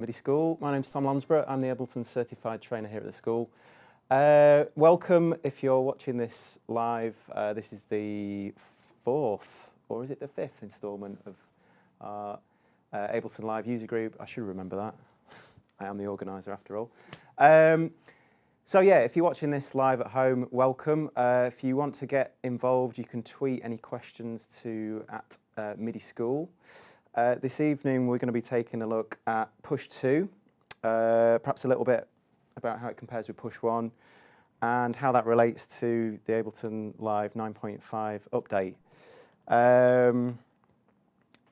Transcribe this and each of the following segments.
Midi School. My name's Tom Lansborough. I'm the Ableton Certified Trainer here at the school. Welcome if you're watching this live. This is the fourth, or is it the fifth instalment of our Ableton Live User Group. I should remember that. I am the organiser after all. So yeah, if you're watching this live at home, welcome. If you want to get involved, you can tweet any questions to @Midi School. This evening we're going to be taking a look at Push 2, perhaps a little bit about how it compares with Push 1 and how that relates to the Ableton Live 9.5 update.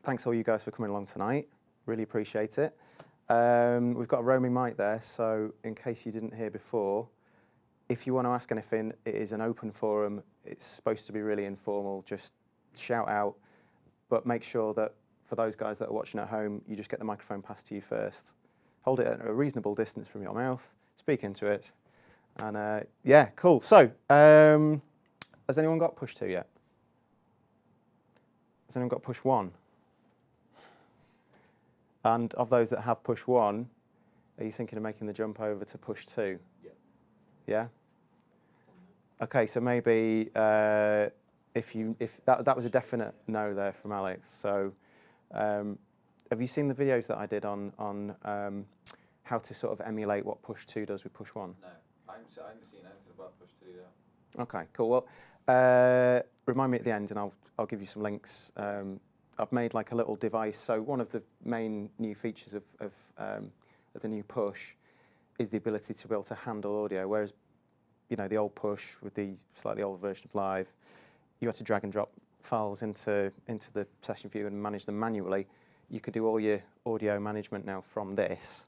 Thanks all you guys for coming along tonight, really appreciate it. We've got a roaming mic there, so in case you didn't hear before, if you want to ask anything, it is an open forum. It's supposed to be really informal, just shout out, but make sure that for those guys that are watching at home, you just get the microphone passed to you first. Hold it at a reasonable distance from your mouth, speak into it, and yeah, cool. So, has anyone got Push 2 yet? Has anyone got Push 1? And of those that have Push 1, are you thinking of making the jump over to Push 2? Yeah. Yeah? Okay, so maybe if that was a definite no there from Alex. So have you seen the videos that I did on how to sort of emulate what Push 2 does with Push 1? No, I haven't seen anything about Push 2 yet. Okay, cool. Well, remind me at the end and I'll give you some links. I've made like a little device. So one of the main new features of the new Push is the ability to be able to handle audio, whereas the old Push with the slightly older version of Live, you had to drag and drop files into the session view and manage them manually. You could do all your audio management now from this,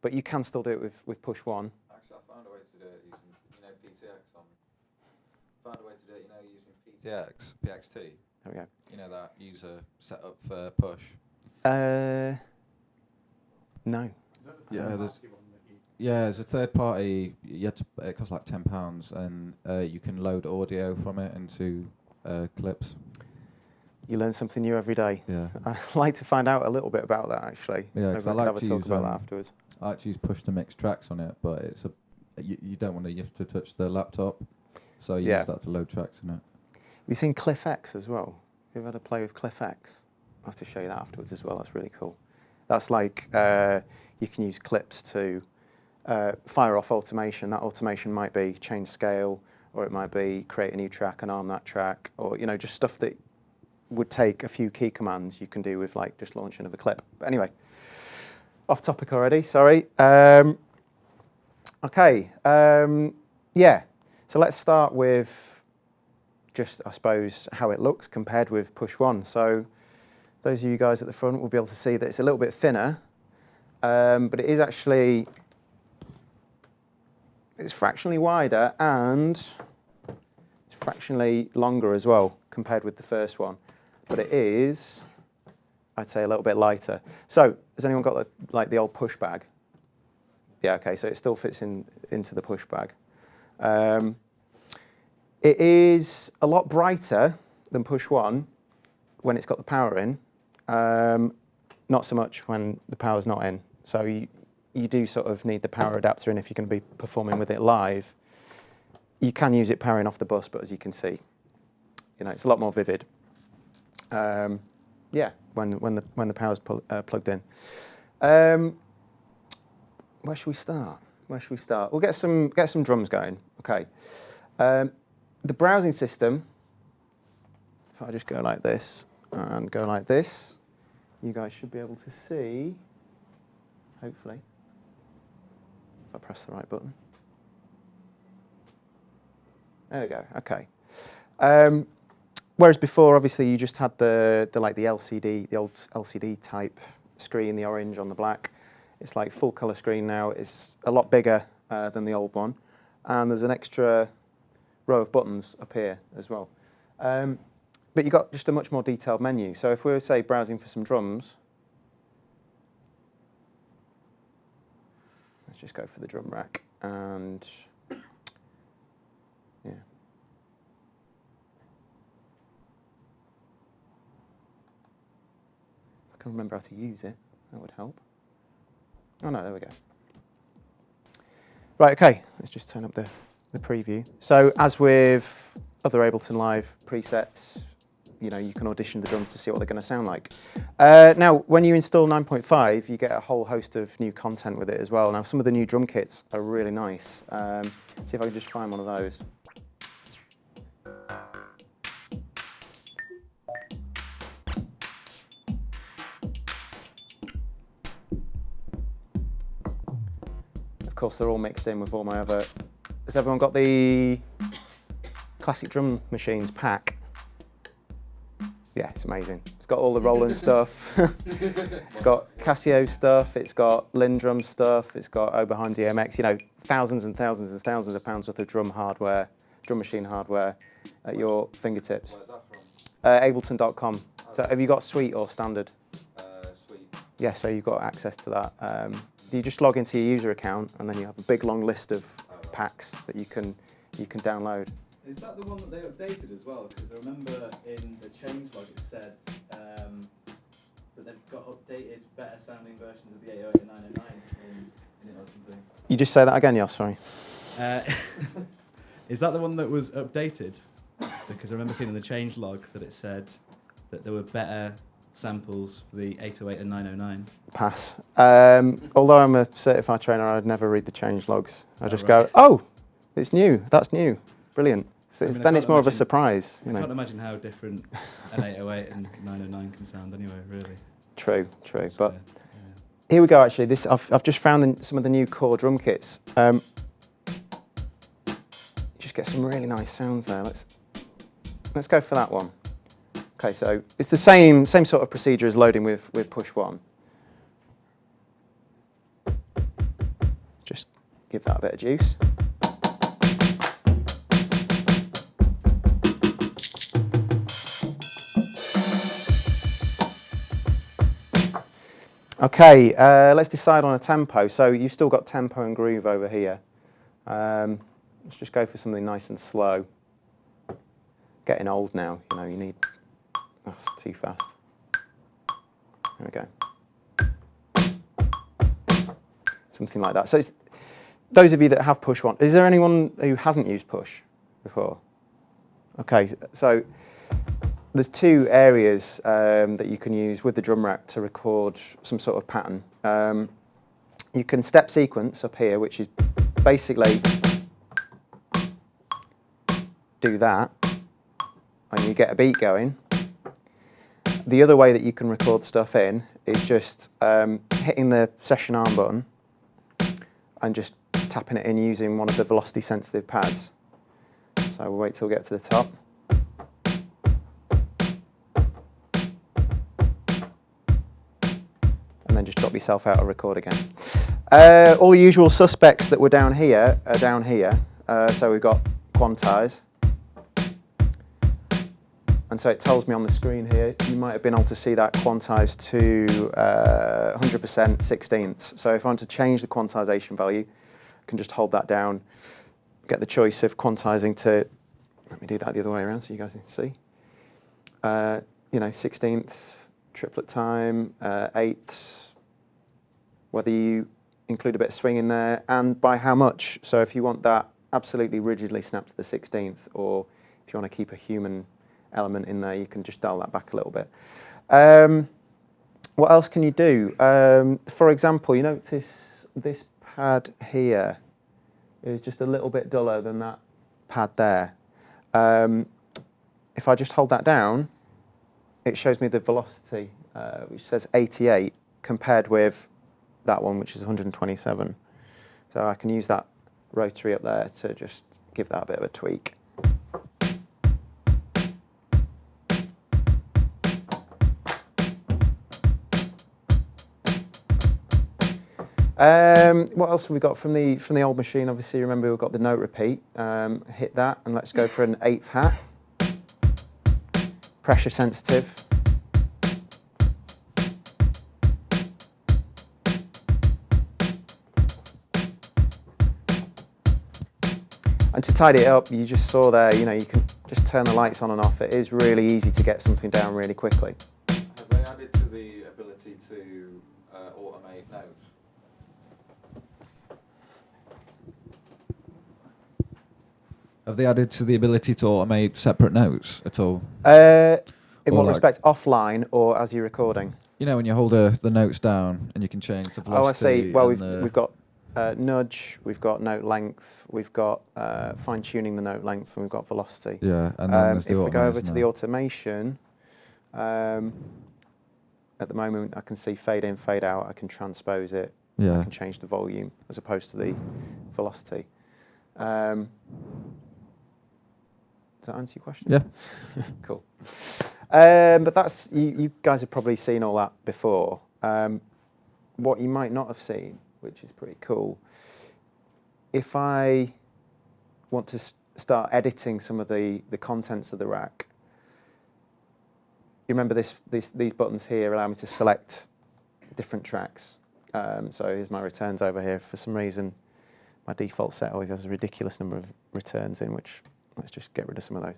but you can still do it with Push 1. Actually, I found a way to do it using, PTX on. Found a way to do it, using PTX, PXT. There we go. That user setup for Push. No. There's a third party. It costs like £10, and you can load audio from it into clips. You learn something new every day. Yeah. I'd like to find out a little bit about that actually. Yeah, maybe I could have a talk about that afterwards. I like to use Push to mix tracks on it, but you don't want to have to touch the laptop, so you use that to load tracks on it. Have you seen CliffX as well? Have you ever had a play with CliffX? I'll have to show you that afterwards as well. That's really cool. That's like you can use clips to fire off automation. That automation might be change scale, or it might be create a new track and arm that track, or just stuff that would take a few key commands you can do with like just launching of a clip. But anyway, off topic already, sorry. Okay, yeah, so let's start with just, I suppose, how it looks compared with Push 1. So those of you guys at the front will be able to see that it's a little bit thinner, but it is actually, it's fractionally wider and it's fractionally longer as well compared with the first one. But it is, I'd say, a little bit lighter. So has anyone got the old Push bag? Yeah, okay, so it still fits into the Push bag. It is a lot brighter than Push 1 when it's got the power in, not so much when the power's not in. So you do sort of need the power adapter in if you're going to be performing with it live. You can use it powering off the bus, but as you can see, it's a lot more vivid. Yeah, when the power's plugged in. Where should we start? We'll get some drums going. Okay. The browsing system. If I just go like this and go like this, you guys should be able to see. Hopefully, if I press the right button. There we go. Okay. Whereas before, obviously, you just had the LCD, the old LCD type screen, the orange on the black. It's like full color screen now. It's a lot bigger than the old one, and there's an extra row of buttons up here as well. But you've got just a much more detailed menu. So if we were, say, browsing for some drums, let's just go for the drum rack and yeah. I can remember how to use it. That would help. Oh no, there we go. Right, okay, let's just turn up the preview. So as with other Ableton Live presets, you know, you can audition the drums to see what they're going to sound like. Now, when you install 9.5, you get a whole host of new content with it as well. Now, some of the new drum kits are really nice. See if I can just find one of those. Of course, they're all mixed in with all my other... Has everyone got the Classic Drum Machines pack? Yeah, it's amazing. It's got all the Roland stuff. It's got Casio stuff. It's got Lindrum stuff. It's got Oberheim DMX. You know, thousands and thousands and thousands of pounds worth of drum machine hardware at your fingertips. Where's that from? Ableton.com. Okay. So have you got Suite or Standard? Sweet. Yeah, so you've got access to that. You just log into your user account, and then you have a big long list of packs that you can download. Is that the one that they updated as well? Because I remember in the changelog it said that they've got updated, better sounding versions of the 808 and 909 in it or something. You just say that again, Jos, sorry. Is that the one that was updated? Because I remember seeing in the changelog that it said that there were better samples for the 808 and 909. Pass. Although I'm a certified trainer, I'd never read the changelogs. I just go, oh, it's new, that's new, brilliant. So then it's more of a surprise. You know. I can't imagine how different an 808 and 909 can sound anyway, really. True. So, But yeah. here we go, actually. I've just found some of the new core drum kits. Just get some really nice sounds there. Let's go for that one. Okay, so it's the same sort of procedure as loading with push one. Just give that a bit of juice. Okay, let's decide on a tempo. So you've still got tempo and groove over here. Let's just go for something nice and slow. Getting old now, you know, you need... That's too fast. There we go. Something like that. So it's, those of you that have push one, is there anyone who hasn't used push before? Okay, so there's two areas that you can use with the drum rack to record some sort of pattern. You can step sequence up here, which is basically do that, and you get a beat going. The other way that you can record stuff in is just hitting the session arm button and just tapping it in using one of the velocity sensitive pads. So we'll wait till we get to the top. And then just drop yourself out of record again. All the usual suspects that were down here are down here. So we've got quantize. And so it tells me on the screen here, you might have been able to see that quantized to 100% 16ths. So if I want to change the quantization value, I can just hold that down, get the choice of quantizing to, let me do that the other way around so you guys can see. You know, 16ths, triplet time, eighths, whether you include a bit of swing in there, and by how much. So if you want that absolutely rigidly snapped to the 16th, or if you want to keep a human element in there, you can just dial that back a little bit. What else can you do? For example, you notice this pad here is just a little bit duller than that pad there. If I just hold that down, it shows me the velocity, which says 88, compared with that one, which is 127. So I can use that rotary up there to just give that a bit of a tweak. What else have we got from the old machine? Obviously, remember we've got the note repeat. Hit that, and let's go for an 8th hat. Pressure sensitive. And to tidy it up, you just saw there, you know, you can just turn the lights on and off. It is really easy to get something down really quickly. Have they added to the ability to automate notes? Have they added to the ability to automate separate notes at all? In Or what like- respect, offline or as you're recording? You know, when you hold the notes down and you can change the velocity. Oh, I see. Well, and we've got nudge, we've got note length, we've got fine tuning the note length, and we've got velocity. Yeah, and then there's the if we go over automation to the automation, at the moment I can see fade in, fade out. I can transpose it. Yeah. I can change the volume as opposed to the velocity. Does that answer your question? Yeah. Cool. But that's you guys have probably seen all that before. What you might not have seen, which is pretty cool, if I want to start editing some of the contents of the rack, you remember these buttons here allow me to select different tracks. So here's my returns over here. For some reason, my default set always has a ridiculous number of returns in, which let's just get rid of some of those.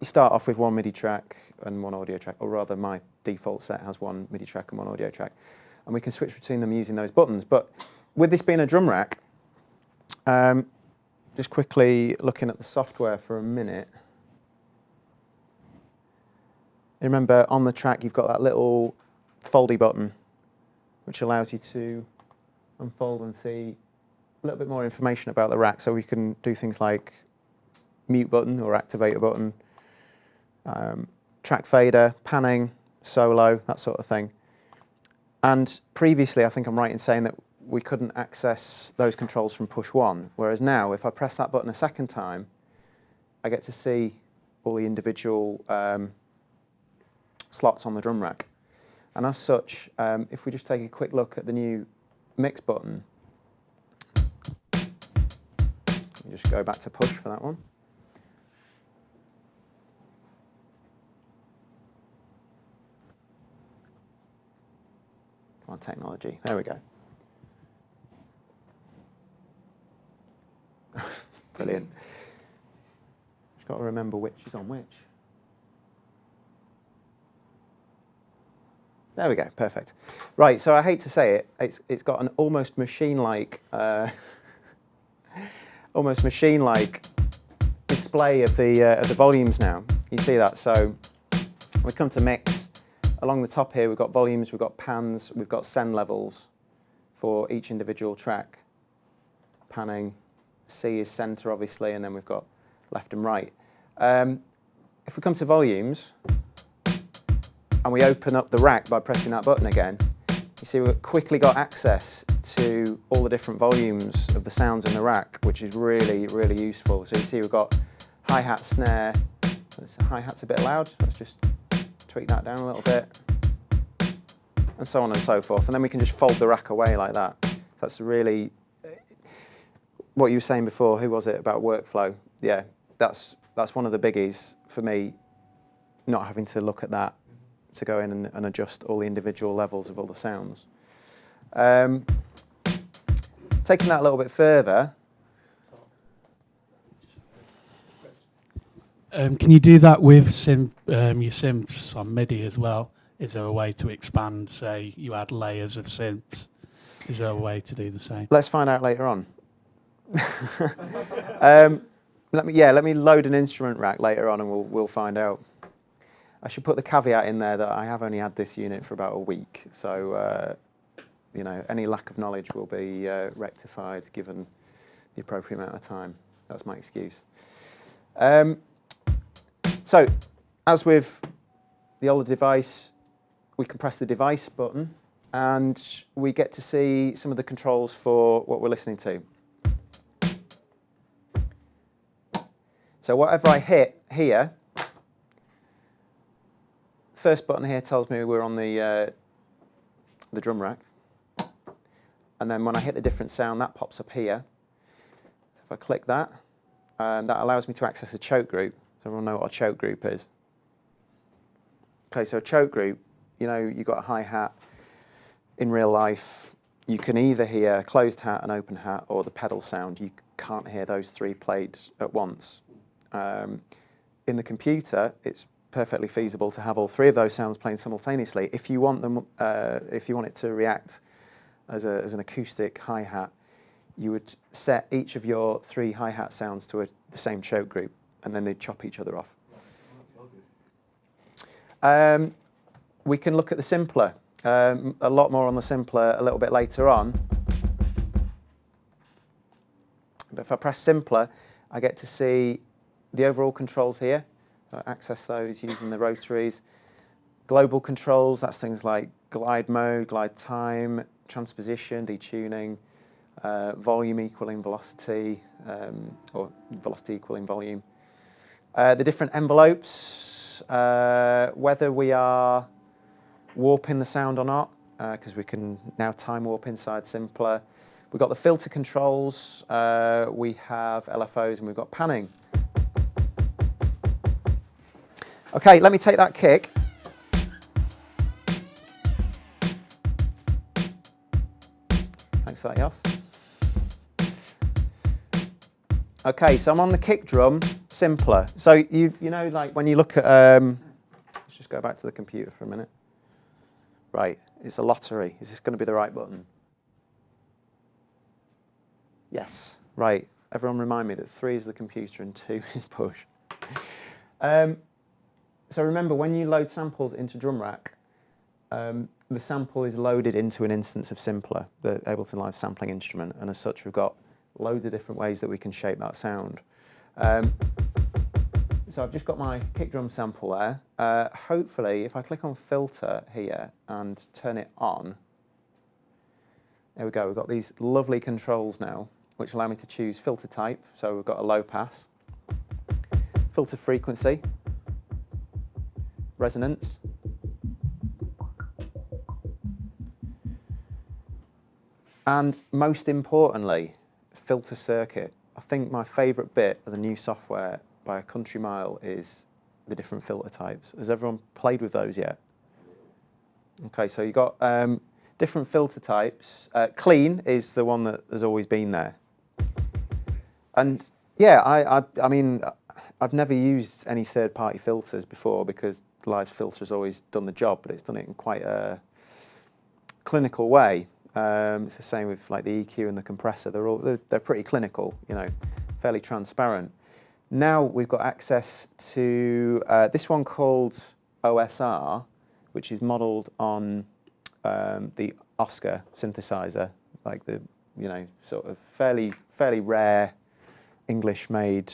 You start off with one MIDI track and one audio track, or rather my default set has one MIDI track and one audio track. And we can switch between them using those buttons. But with this being a drum rack, just quickly looking at the software for a minute. You remember on the track you've got that little foldy button, which allows you to unfold and see a little bit more information about the rack. So we can do things like mute button or activate a button, track fader, panning, solo, that sort of thing. And previously, I think I'm right in saying that we couldn't access those controls from push 1, whereas now, if I press that button a second time, I get to see all the individual slots on the drum rack. And as such, if we just take a quick look at the new mix button, just go back to push for that one. Come on, technology. There we go. Brilliant. Just got to remember which is on which. There we go, perfect. Right, so I hate to say it, it's got an almost machine-like display of the volumes now. You see that? So we come to mix. Along the top here, we've got volumes, we've got pans, we've got send levels for each individual track. Panning, C is center, obviously, and then we've got left and right. If we come to volumes, and we open up the rack by pressing that button again, you see we've quickly got access to all the different volumes of the sounds in the rack, which is really, really useful. So you see we've got hi-hat, snare. The hi-hat's a bit loud. Let's just tweak that down a little bit. And so on and so forth. And then we can just fold the rack away like that. That's really, what you were saying before, who was it, about workflow? Yeah, that's one of the biggies for me, not having to look at that to go in and adjust all the individual levels of all the sounds. Taking that a little bit further. Can you do that with your synths on MIDI as well? Is there a way to expand, say, you add layers of synths? Is there a way to do the same? Let's find out later on. Let me load an instrument rack later on and we'll find out. I should put the caveat in there that I have only had this unit for about a week, so you know, any lack of knowledge will be rectified given the appropriate amount of time. That's my excuse. So, as with the older device, we can press the device button and we get to see some of the controls for what we're listening to. So whatever I hit here, first button here tells me we're on the drum rack. And then when I hit the different sound, that pops up here. If I click that, that allows me to access a choke group. So everyone know what a choke group is. Okay, so a choke group, you know, you've got a hi-hat. In real life, you can either hear closed hat and open hat or the pedal sound. You can't hear those three played at once. In the computer, it's perfectly feasible to have all three of those sounds playing simultaneously. If you want them, if you want it to react as an acoustic hi-hat, you would set each of your 3 hi-hat sounds to the same choke group, and then they'd chop each other off. We can look at the simpler. A lot more on the simpler a little bit later on. But if I press simpler, I get to see the overall controls here. I access those using the rotaries. Global controls, that's things like glide mode, glide time, transposition, detuning, volume equaling velocity, or velocity equaling volume. The different envelopes, whether we are warping the sound or not, because we can now time warp inside simpler. We've got the filter controls, we have LFOs, and we've got panning. Okay, let me take that kick. Thanks for that, Jos. Okay, so I'm on the kick drum, simpler. So you know, like when you look at, let's just go back to the computer for a minute. Right, it's a lottery. Is this going to be the right button? Yes, right. Everyone remind me that 3 is the computer and 2 is push. So remember, when you load samples into Drum Rack, the sample is loaded into an instance of Simpler, the Ableton Live sampling instrument, and as such we've got loads of different ways that we can shape that sound. So I've just got my kick drum sample there. Hopefully, if I click on Filter here and turn it on, there we go, we've got these lovely controls now, which allow me to choose filter type. So we've got a low pass, filter frequency, resonance, and most importantly, filter circuit. I think my favourite bit of the new software by a country mile is the different filter types. Has everyone played with those yet? Okay, so you've got different filter types. Clean is the one that has always been there. And yeah, I mean, I've never used any third-party filters before because Live's filter has always done the job, but it's done it in quite a clinical way. It's the same with like the EQ and the compressor. They're pretty clinical, you know, fairly transparent. Now we've got access to this one called OSR, which is modelled on the Oscar synthesizer, like the, you know, sort of fairly rare English-made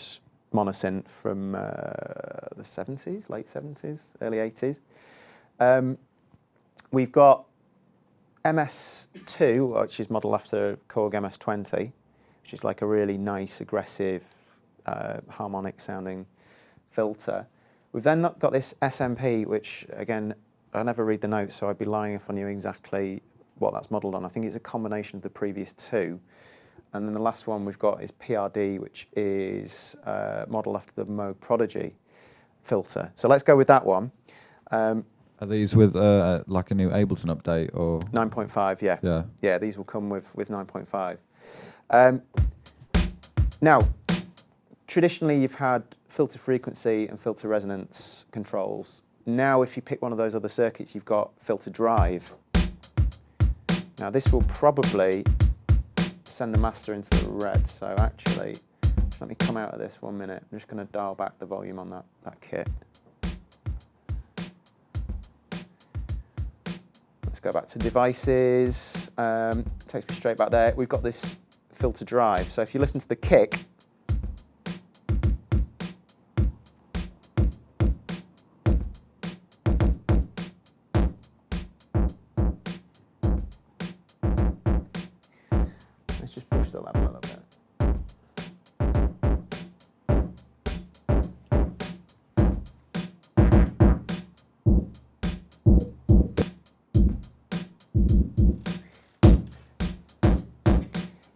monosynth from the 70s, late 70s, early 80s. We've got MS2, which is modelled after Korg MS20, which is like a really nice, aggressive, harmonic sounding filter. We've then got this SMP, which again, I never read the notes, so I'd be lying if I knew exactly what that's modelled on. I think it's a combination of the previous 2. And then the last one we've got is PRD, which is modelled after the Moog Prodigy filter. So let's go with that one. Are these with like a new Ableton update or? 9.5, yeah. Yeah. Yeah, these will come with 9.5. Now, traditionally you've had filter frequency and filter resonance controls. Now if you pick one of those other circuits, you've got filter drive. Now this will probably send the master into the red, so actually, let me come out of this 1 minute. I'm just going to dial back the volume on that kit. Let's go back to devices. Takes me straight back there. We've got this filter drive. So if you listen to the kick, let's just push the level a little bit.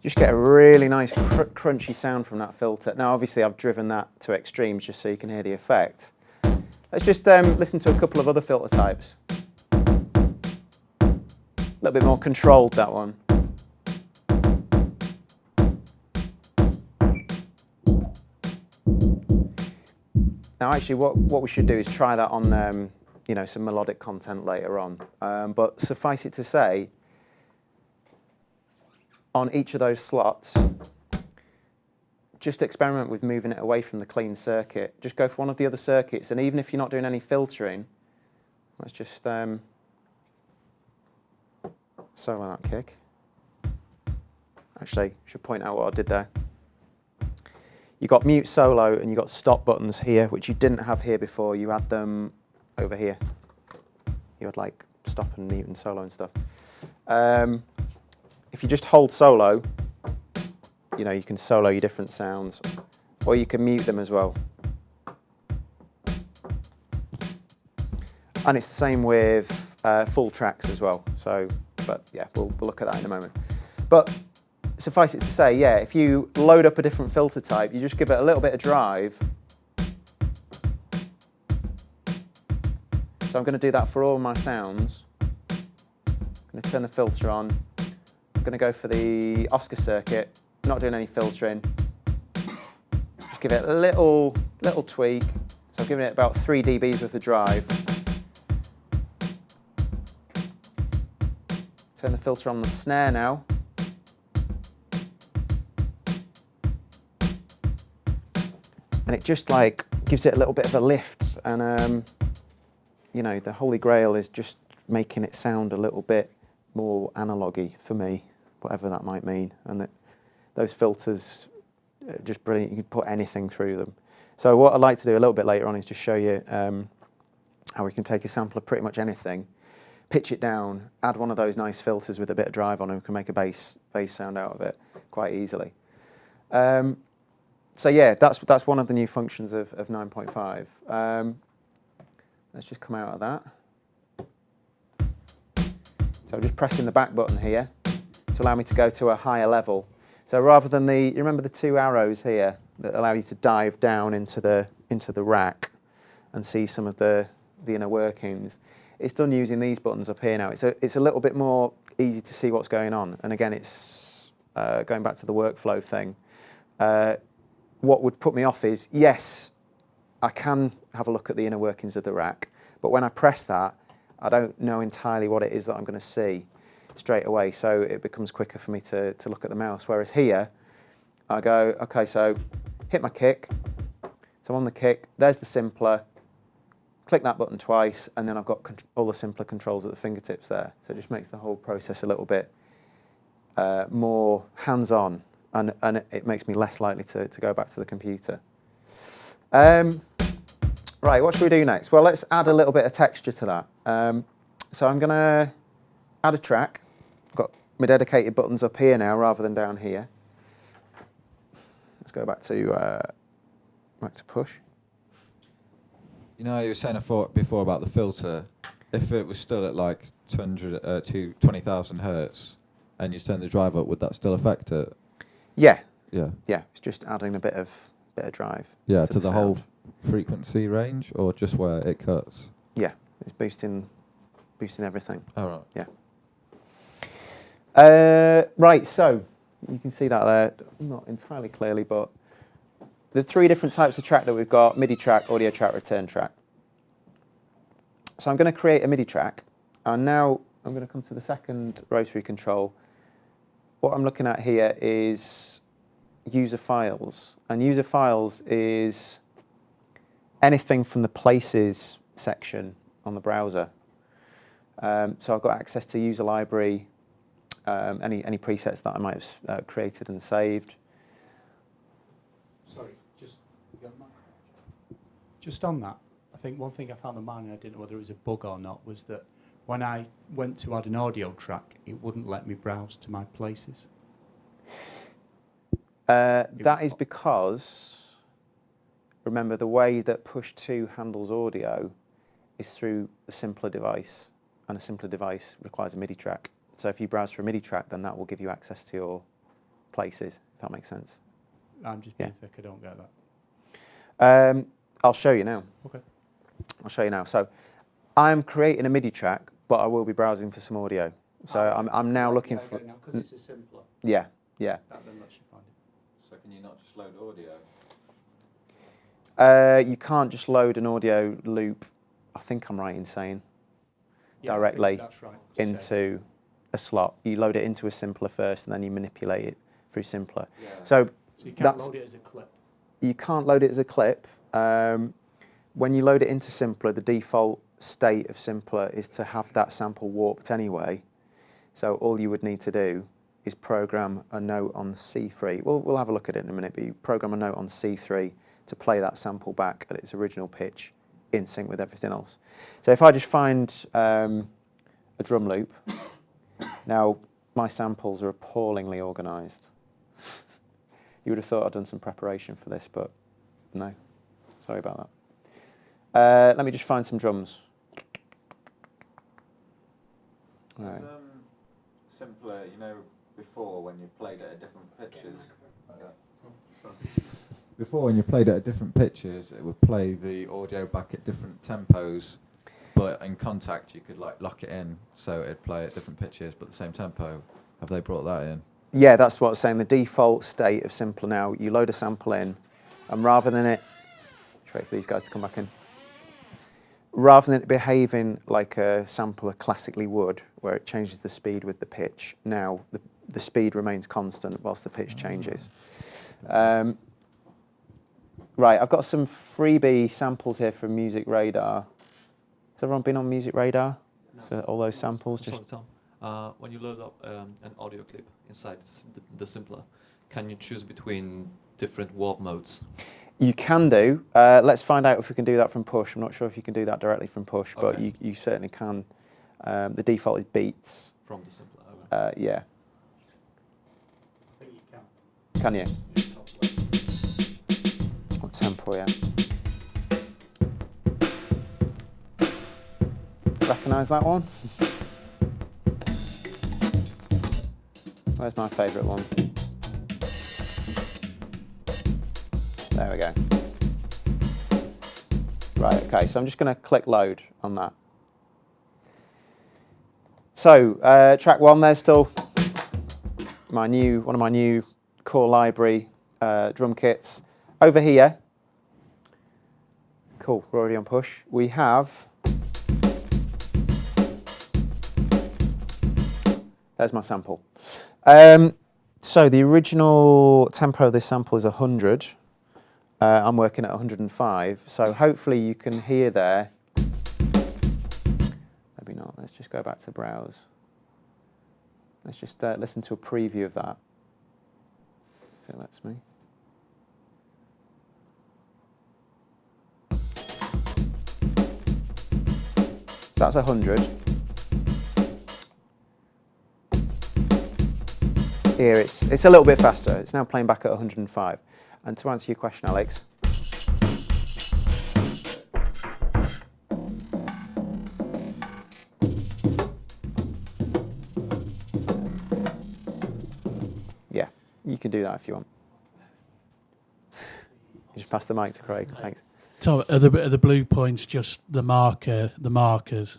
Just get a really nice crunchy sound from that filter. Now obviously I've driven that to extremes just so you can hear the effect. Let's just listen to a couple of other filter types. A little bit more controlled, that one. Now actually what we should do is try that on you know, some melodic content later on. But suffice it to say, on each of those slots, just experiment with moving it away from the clean circuit. Just go for one of the other circuits, and even if you're not doing any filtering, let's just solo that kick. Actually, I should point out what I did there. You got mute, solo, and you got stop buttons here, which you didn't have here before. You had them over here. You had like stop and mute and solo and stuff. If you just hold solo, you know, you can solo your different sounds, or you can mute them as well. And it's the same with full tracks as well. So, but yeah, we'll look at that in a moment. But suffice it to say, yeah, if you load up a different filter type, you just give it a little bit of drive. So I'm going to do that for all my sounds. I'm going to turn the filter on. I'm going to go for the Oscar circuit, not doing any filtering. Just give it a little tweak. So I'm giving it about 3 dBs worth of drive. Turn the filter on the snare now. And it just like gives it a little bit of a lift, and you know, the holy grail is just making it sound a little bit more analogy for me, whatever that might mean. And those filters are just brilliant. You can put anything through them. So what I'd like to do a little bit later on is just show you how we can take a sample of pretty much anything, pitch it down, add one of those nice filters with a bit of drive on it, and we can make a bass sound out of it quite easily. So yeah, that's one of the new functions of 9.5. Let's just come out of that. So I'm just pressing the back button here to allow me to go to a higher level. So rather than you remember the 2 arrows here that allow you to dive down into the rack and see some of the inner workings. It's done using these buttons up here now. It's a little bit more easy to see what's going on. And again, it's going back to the workflow thing. What would put me off is, yes, I can have a look at the inner workings of the rack, but when I press that, I don't know entirely what it is that I'm going to see straight away, so it becomes quicker for me to look at the mouse. Whereas here, I go, okay, so hit my kick, so I'm on the kick, there's the simpler, click that button twice, and then I've got all the simpler controls at the fingertips there. So it just makes the whole process a little bit more hands-on, and it makes me less likely to go back to the computer. Right, what should we do next? Well, let's add a little bit of texture to that. So I'm going to add a track. I've got my dedicated buttons up here now rather than down here. Let's go back to push. You know, you were saying before about the filter. If it was still at like 20,000 hertz and you turn the drive up, would that still affect it? Yeah. Yeah. Yeah. It's just adding a bit of drive. Yeah, to the sound. whole frequency range, or just where it cuts? Yeah, it's boosting everything. All right. Yeah. Right. So you can see that there, not entirely clearly, but the 3 different types of track that we've got: MIDI track, audio track, return track. So I'm going to create a MIDI track, and now I'm going to come to the second rotary control. What I'm looking at here is user files, and user files is anything from the places section on the browser. So I've got access to user library, any presets that I might have created and saved. Sorry, just on that, I think one thing I found on mine, and I didn't know whether it was a bug or not, was that when I went to add an audio track, it wouldn't let me browse to my places. That is because, remember, the way that Push 2 handles audio is through a simpler device, and a simpler device requires a MIDI track. So if you browse for a MIDI track, then that will give you access to your places, if that makes sense. I'm just being thick, I don't get that. I'll show you now. Okay. I'll show you now. So I'm creating a MIDI track, but I will be browsing for some audio. So I'm now looking for... Because it's a simpler. Yeah, yeah. That then lets you find it. So can you not just load audio? You can't just load an audio loop, I think I'm right in saying, directly that's right, into a slot. You load it into a simpler first, and then you manipulate it through simpler. Yeah. So So you can't that's, load it as a clip. you can't load it as a clip. When you load it into simpler, the default state of simpler is to have that sample warped anyway. So all you would need to do is program a note on C3. We'll have a look at it in a minute, but you program a note on C3 to play that sample back at its original pitch in sync with everything else. So if I just find a drum loop, now my samples are appallingly organised. You would have thought I'd done some preparation for this, but no, sorry about that. Let me just find some drums. All right. Simpler, you know, before when you played it at different pitches. Before when you played it at different pitches, it would play the audio back at different tempos, but in Contact you could like lock it in so it'd play at different pitches but the same tempo. Have they brought that in? Yeah, that's what I was saying. The default state of simpler now, you load a sample in, and rather than it, just wait for these guys to come back in. Rather than it behaving like a sampler classically would, where it changes the speed with the pitch, now the speed remains constant whilst the pitch changes. Right, I've got some freebie samples here from Music Radar. Has everyone been on Music Radar? No. For all those samples? Sorry, Just Tom. When you load up an audio clip inside the simpler, can you choose between different warp modes? you can do. Let's find out if we can do that from push. I'm not sure if you can do that directly from push, but Okay. you certainly can. The default is beats. From the simpler. Okay. Yeah. I think you can. Can you? Yeah, top left. Or tempo, yeah. Recognise that one? Where's my favourite one? There we go. Right, okay, so I'm just going to click load on that. So, track one, there's still one of my new core library drum kits. Over here, cool, we're already on push. We have, there's my sample. So the original tempo of this sample is 100. I'm working at 105, so hopefully you can hear there. Maybe not, let's just go back to browse. Let's just listen to a preview of that, if it lets me. That's 100. Here it's a little bit faster. It's now playing back at 105. And to answer your question, Alex, yeah, you can do that if you want. You just pass the mic to Craig. Thanks. So are the blue points just the markers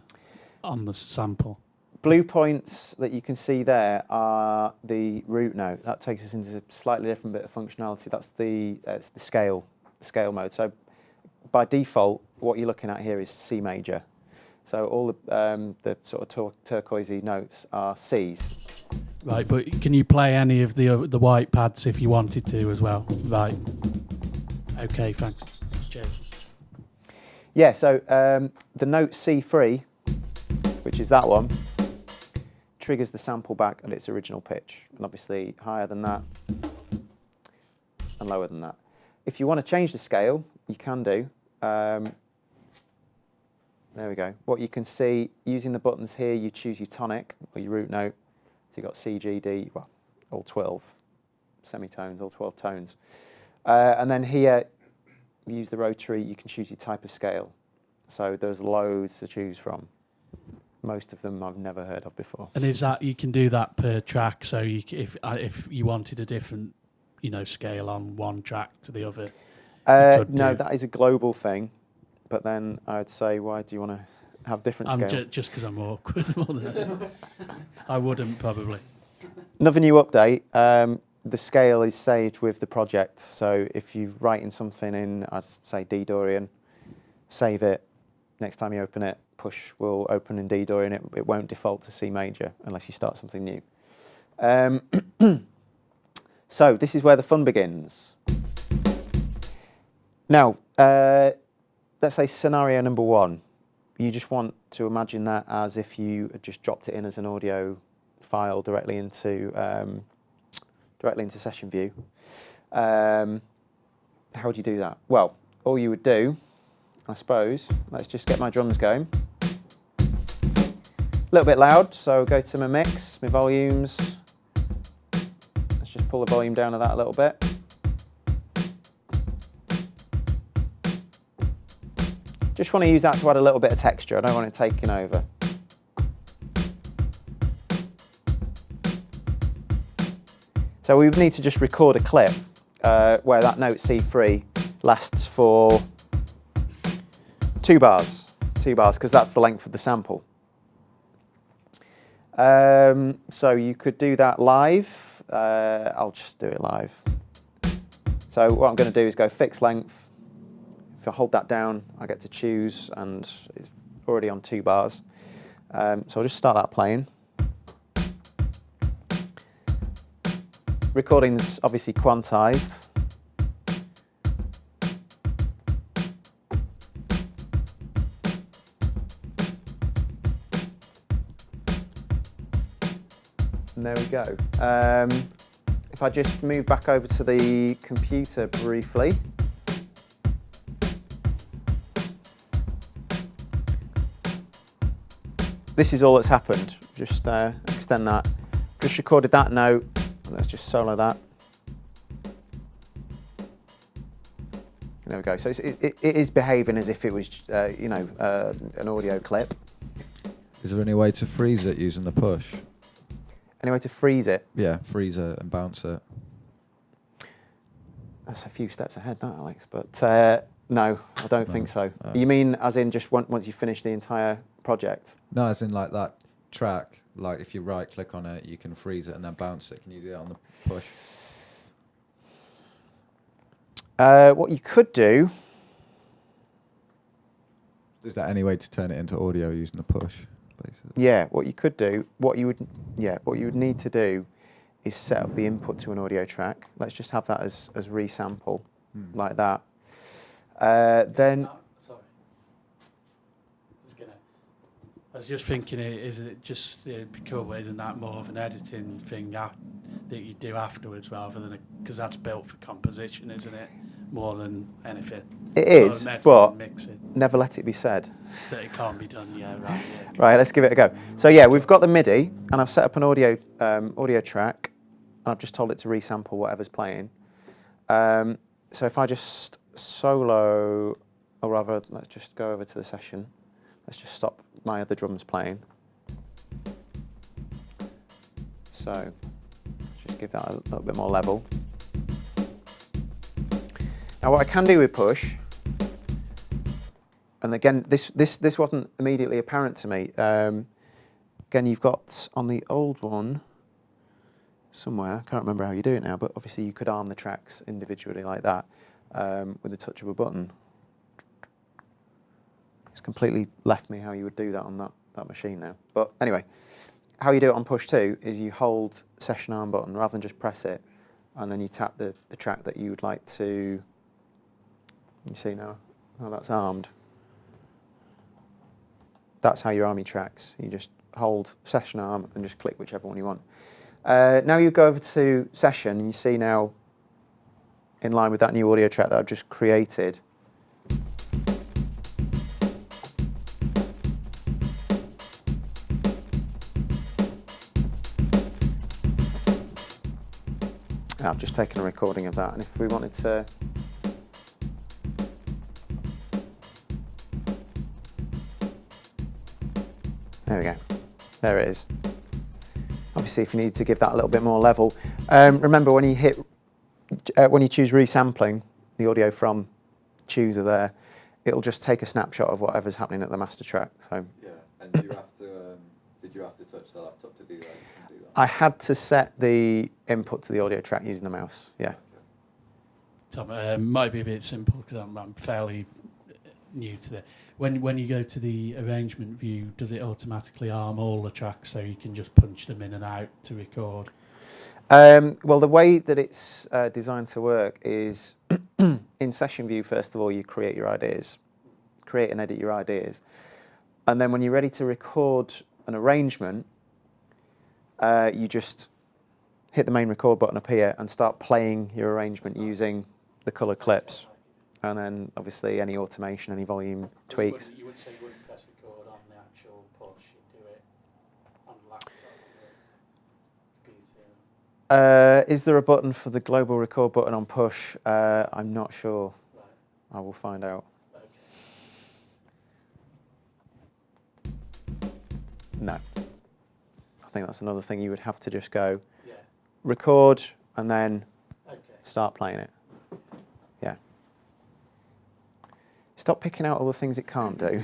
on the sample? Blue points that you can see there are the root note. That takes us into a slightly different bit of functionality. That's it's the scale mode. So by default, what you're looking at here is C major. So all the sort of turquoisey notes are Cs. Right, but can you play any of the white pads if you wanted to as well? Right. Okay, thanks. Cheers. Yeah, so the note C3, which is that one, triggers the sample back at its original pitch, and obviously higher than that and lower than that. If you want to change the scale, you can do. There we go. What you can see, using the buttons here, you choose your tonic or your root note. So you've got C, G, D, well, all 12 semitones, all 12 tones. And then here, you use the rotary, you can choose your type of scale. So there's loads to choose from. Most of them I've never heard of before. And is that you can do that per track? So if you wanted a different, scale on one track to the other. No, that is a global thing. But then I'd say, why do you want to have different scales? Just because I'm awkward more than that. I wouldn't probably. Another new update. The scale is saved with the project. So if you're writing something in, I'd say D Dorian, save it. Next time you open it, push will open in D door and it won't default to C major unless you start something new. So this is where the fun begins. Now, let's say scenario number 1. You just want to imagine that as if you had just dropped it in as an audio file directly into session view. How would you do that? Well, all you would do, I suppose, let's just get my drums going. A little bit loud, so go to my mix, my volumes. Let's just pull the volume down of that a little bit. Just want to use that to add a little bit of texture. I don't want it taking over. So we would need to just record a clip where that note C3 lasts for 2 bars, because that's the length of the sample. So you could do that live. I'll just do it live. So what I'm going to do is go fixed length. If I hold that down, I get to choose, and it's already on 2 bars. So I'll just start that playing. Recording's obviously quantized. And there we go. If I just move back over to the computer briefly. This is all that's happened. Just extend that. Just recorded that note. Let's just solo that. There we go. So it is behaving as if it was, an audio clip. Is there any way to freeze it using the push? Any way to freeze it? Yeah, freeze it and bounce it. That's a few steps ahead, that, Alex. But no, I don't think so. You mean as in just once you finish the entire project? No, as in like that track. Like if you right click on it, you can freeze it and then bounce it. Can you do that on the push? What you could do. Is there any way to turn it into audio using the push? Basically? Yeah, what you could do, what you would need to do is set up the input to an audio track. Let's just have that as resample, like that. Then. Sorry. I was just thinking, isn't it just cool, but isn't that more of an editing thing that you do afterwards rather than because that's built for composition, isn't it? More than anything. It is, but mixing. Never let it be said. That it can't be done, yeah, right. Yeah. Right, let's give it a go. So yeah, we've got the MIDI, and I've set up an audio track, and I've just told it to resample whatever's playing. So if I just solo, or rather, let's just go over to the session. Let's just stop my other drums playing. So just give that a little bit more level. Now what I can do with push, and again, this wasn't immediately apparent to me. Again, you've got on the old one somewhere, I can't remember how you do it now, but obviously you could arm the tracks individually like that with the touch of a button. It's completely left me how you would do that on that machine now. But anyway, how you do it on push 2 is you hold session arm button rather than just press it, and then you tap the track that you would like to. You see now how that's armed. That's how you arm your tracks. You just hold session arm and just click whichever one you want. Now you go over to session, and you see now, in line with that new audio track that I've just created, I've just taken a recording of that, and if we wanted to there we go, there it is. Obviously if you need to give that a little bit more level, remember when you choose resampling the audio from chooser there, it'll just take a snapshot of whatever's happening at the master track. So yeah, and did you have to touch the laptop to do that? I had to set the input to the audio track using the mouse, yeah. Tom, might be a bit simple because I'm fairly new to that. When you go to the arrangement view, does it automatically arm all the tracks so you can just punch them in and out to record? Well, the way that it's designed to work is in session view, first of all, you create your ideas, create and edit your ideas. And then when you're ready to record an arrangement, you just hit the main record button up here and start playing your arrangement using the colour clips. And then obviously any automation, any volume tweaks. You wouldn't say you wouldn't press record on the actual push, you'd do it on the laptop or the computer. Is there a button for the global record button on push? I'm not sure. Right. I will find out. Okay. No. I think that's another thing you would have to just go Yeah. record and then Okay. start playing it. Yeah. Stop picking out all the things it can't do.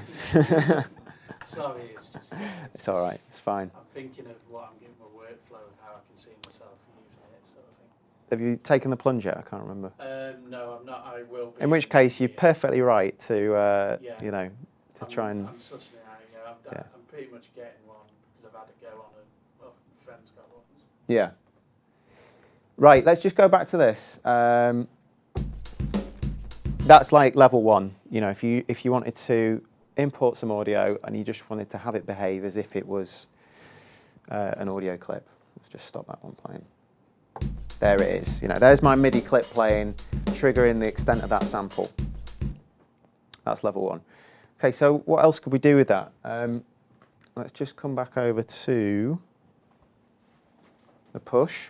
Sorry, it's just. It's all right. It's fine. I'm thinking of what I'm getting my workflow and how I can see myself using it, sort of thing. Have you taken the plunge yet? I can't remember. No, I'm not. I will be. In which case, you're perfectly right to, Yeah. you know, to try and. I'm sussing it out. Yeah, Yeah. I'm pretty much getting one because I've had to go on a. Well, a friend's got one. Yeah. Right. Let's just go back to this. That's like level one. You know, if you wanted to import some audio and you just wanted to have it behave as if it was an audio clip. Let's just stop that one playing. There it is. You know, there's my MIDI clip playing, triggering the extent of that sample. That's level one. Okay, so what else could we do with that? Let's just come back over to the push.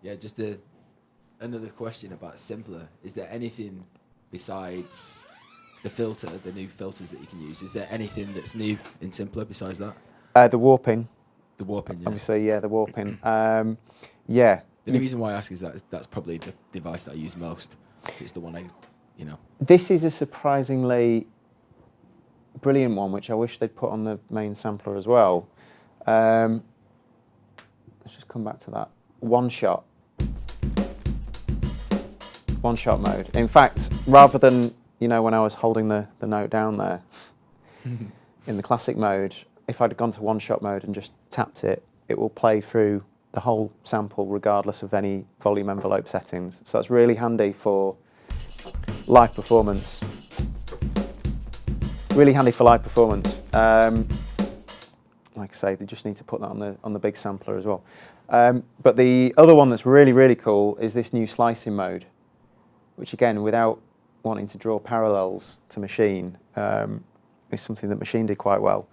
Yeah, just another question about simpler. Is there anything besides the filter, the new filters that you can use? Is there anything that's new in simpler besides that? The warping. The warping, yeah. Obviously, yeah, the warping. Yeah. The only reason why I ask is that that's probably the device that I use most. So it's the one you know. This is a surprisingly brilliant one, which I wish they'd put on the main sampler as well. Let's just come back to that. One shot mode. In fact, rather than, you know, when I was holding the note down there in the classic mode, if I'd gone to one shot mode and just tapped it, it will play through the whole sample regardless of any volume envelope settings. So that's really handy for live performance. Really handy for live performance. Like I say, they just need to put that on the big sampler as well. But the other one that's really, really cool is this new slicing mode, which again, without wanting to draw parallels to Machine, is something that Machine did quite well.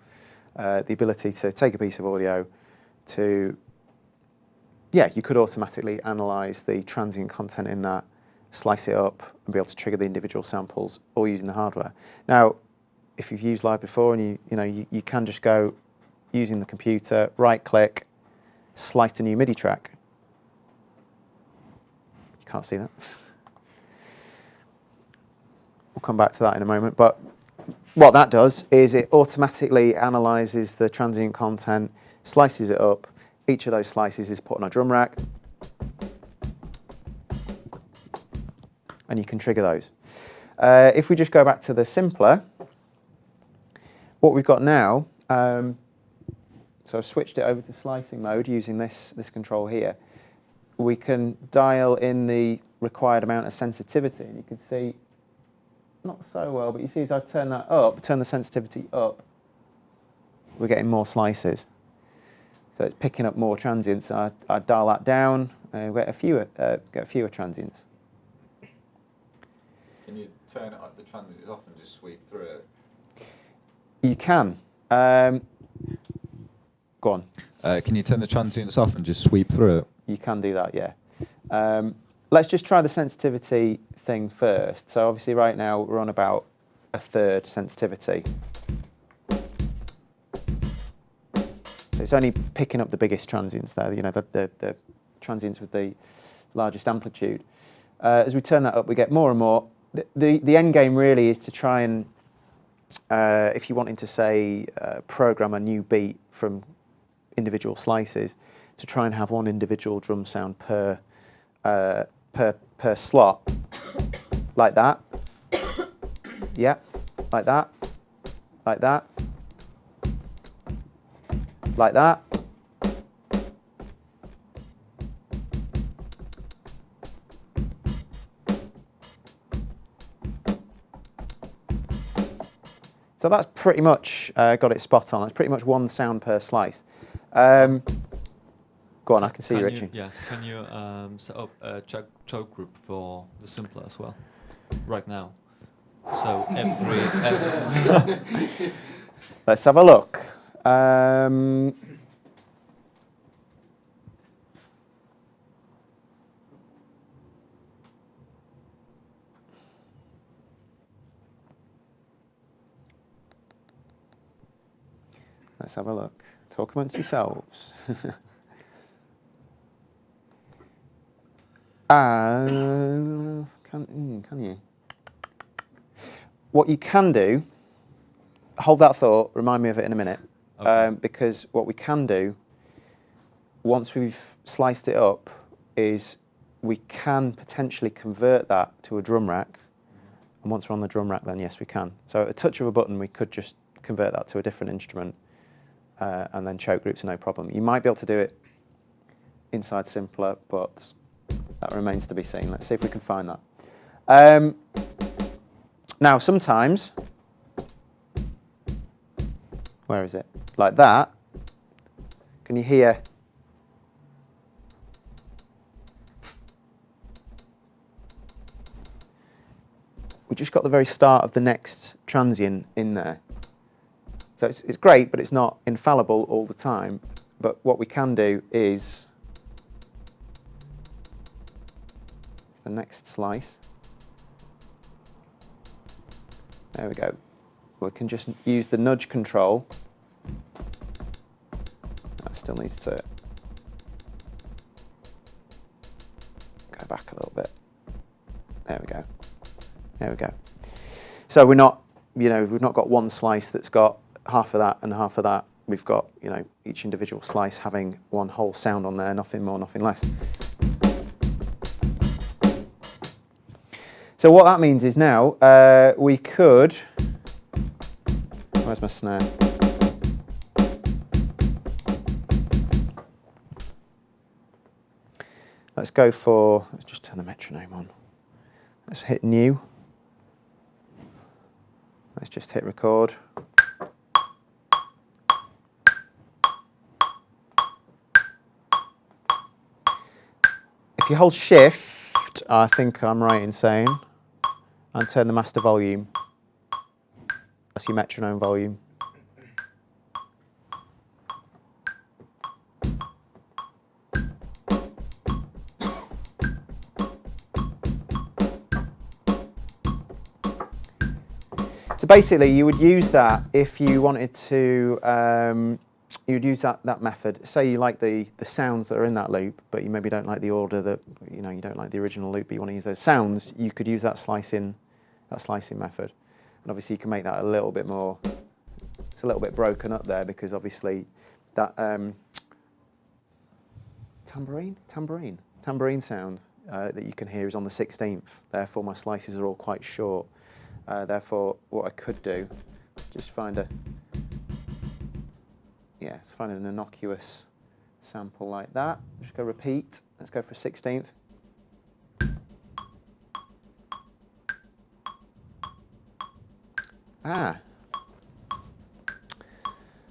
The ability to take a piece of audio to, yeah, you could automatically analyse the transient content in that, slice it up and be able to trigger the individual samples all using the hardware. Now, if you've used Live before and you can just go using the computer, right click, slice a new MIDI track. You can't see that. We'll come back to that in a moment, but what that does is it automatically analyses the transient content, slices it up. Each of those slices is put on a drum rack, and you can trigger those. If we just go back to the simpler, what we've got now, so I've switched it over to slicing mode using this control here. We can dial in the required amount of sensitivity, and you can see, not so well, but you see as I turn that up, turn the sensitivity up, we're getting more slices. So it's picking up more transients. I dial that down, and we get a fewer transients. Can you turn the transients off and just sweep through it? You can. Go on. Can you turn the transients off and just sweep through it? You can do that, yeah. Let's just try the sensitivity thing first. So obviously right now we're on about a third sensitivity. So it's only picking up the biggest transients there, you know, the transients with the largest amplitude. As we turn that up, we get more and more. The end game really is to try and, if you wanted to say, program a new beat from individual slices, to try and have one individual drum sound per per slot, like that. Yeah, like that, like that, like that. So that's pretty much got it spot on. That's pretty much one sound per slice. Go on, I can see you, Richie. Can you set up a choke group for the simpler as well, right now? So every Let's have a look. Let's have a look. Talk amongst yourselves. Can you? What you can do, hold that thought, remind me of it in a minute. Okay. Because what we can do, once we've sliced it up, is we can potentially convert that to a drum rack. And once we're on the drum rack, then yes, we can. So at a touch of a button, we could just convert that to a different instrument, and then choke groups are no problem. You might be able to do it inside Simpler, but that remains to be seen. Let's see if we can find that. Now, sometimes, where is it? Like that. Can you hear? We just got the very start of the next transient in there. So it's great, but it's not infallible all the time. But what we can do is the next slice. There we go. We can just use the nudge control. That still needs to go back a little bit. There we go. There we go. So we're not, we've not got one slice that's got half of that and half of that. We've got, each individual slice having one whole sound on there, nothing more, nothing less. So what that means is now we could, where's my snare? Let's go for, let's just turn the metronome on. Let's hit new. Let's just hit record. If you hold shift, I think I'm right in saying, and turn the master volume. That's your metronome volume. So basically, you would use that if you wanted to. You'd use that method. Say you like the sounds that are in that loop, but you maybe don't like the order that you don't like the original loop, but you want to use those sounds. You could use that slicing method, and obviously you can make that a little bit more. It's a little bit broken up there because obviously that tambourine sound that you can hear is on the 16th. Therefore, my slices are all quite short. Therefore, what I could do, just find an innocuous sample like that. Just go repeat. Let's go for 16th.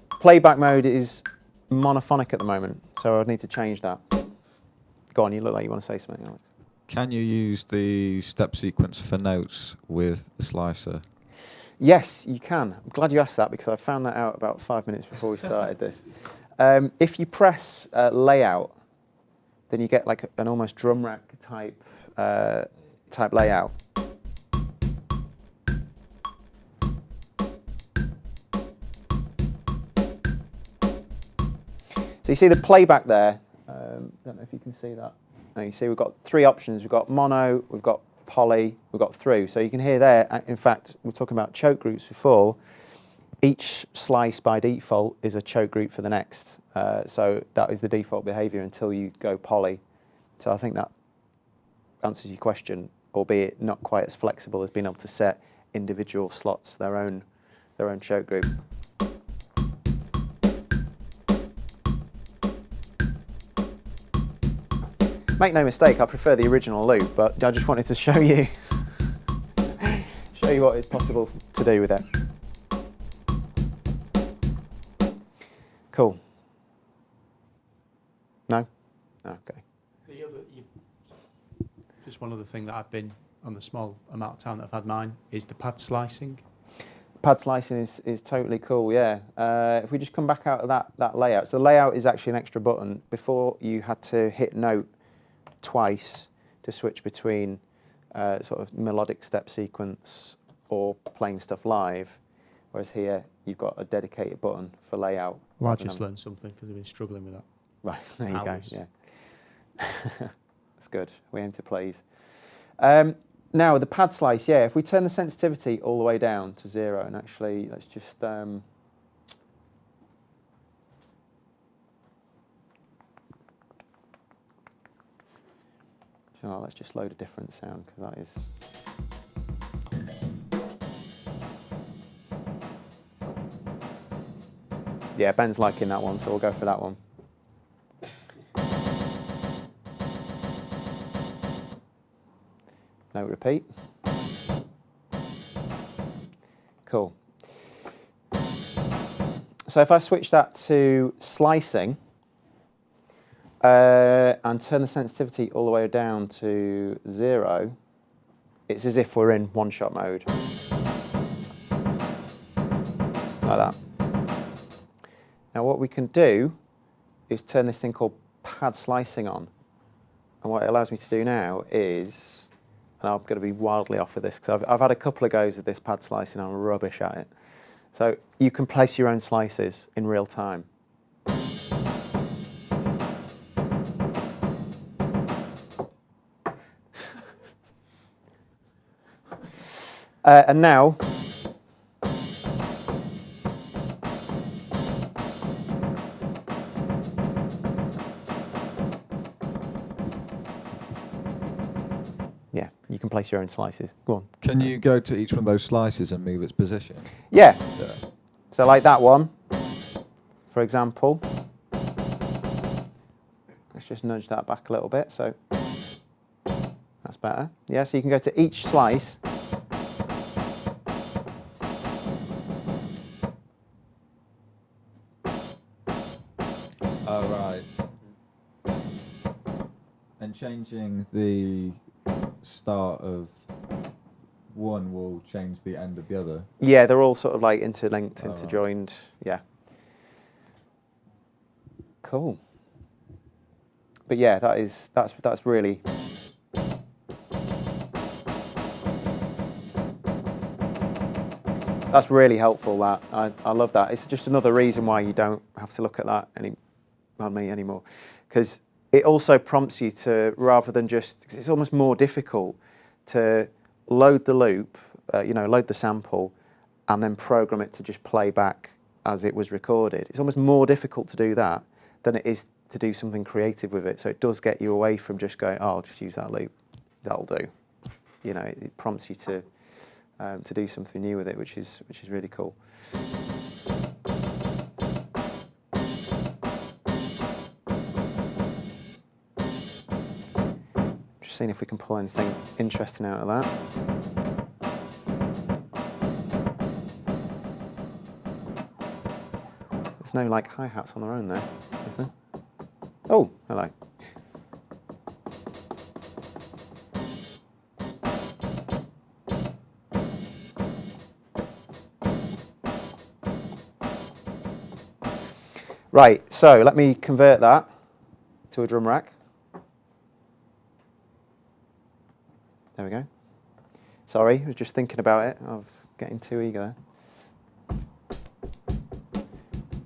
Playback mode is monophonic at the moment, so I'd need to change that. Go on, you look like you want to say something, Alex. Can you use the step sequence for notes with the slicer? Yes, you can. I'm glad you asked that because I found that out about 5 minutes before we started this. If you press layout, then you get like an almost drum rack type layout. So you see the playback there. Don't know if you can see that. Now you see we've got three options. We've got mono, we've got poly, we've got through. So you can hear there, in fact, we're talking about choke groups before. Each slice by default is a choke group for the next. So that is the default behavior until you go poly. So I think that answers your question, albeit not quite as flexible as being able to set individual slots, their own choke group. Make no mistake, I prefer the original loop, but I just wanted to show you what is possible to do with it. Cool. No? Okay. Just one other thing that I've been on the small amount of time that I've had mine is the pad slicing. Pad slicing is totally cool, yeah. If we just come back out of that layout. So the layout is actually an extra button. Before you had to hit note twice to switch between sort of melodic step sequence or playing stuff live, whereas here you've got a dedicated button for layout. Well, I just learned something because I've been struggling with that. Right, there you Hours. go, yeah. That's good, we aim to please. Now the pad slice, yeah, if we turn the sensitivity all the way down to 0, and actually let's just let's just load a different sound, because that is yeah, Ben's liking that one, so we'll go for that one. No repeat. Cool. So if I switch that to slicing and turn the sensitivity all the way down to 0, it's as if we're in one-shot mode. Like that. Now what we can do is turn this thing called pad slicing on. And what it allows me to do now is, and I'm going to be wildly off with this because I've had a couple of goes of this pad slicing and I'm rubbish at it. So you can place your own slices in real time. And now, yeah, you can place your own slices. Go on. Can you go to each one of those slices and move its position? Yeah. Yeah. So like that one, for example. Let's just nudge that back a little bit. So that's better. Yeah, so you can go to each slice. Oh, right. And changing the start of one will change the end of the other. Yeah, they're all sort of like interlinked, Oh, right. interjoined. Yeah. Cool. But yeah, that's really helpful. That I love that. It's just another reason why you don't have to look at that anymore, because it also prompts you to, rather than just, cause it's almost more difficult to load the loop, load the sample, and then program it to just play back as it was recorded. It's almost more difficult to do that than it is to do something creative with it. So it does get you away from just going, oh, I'll just use that loop, that'll do. It prompts you to do something new with it, which is really cool. Just seeing if we can pull anything interesting out of that. There's no like hi-hats on their own there, is there? Oh, hello. Right, so let me convert that to a drum rack. There we go. Sorry, I was just thinking about it. I'm getting too eager.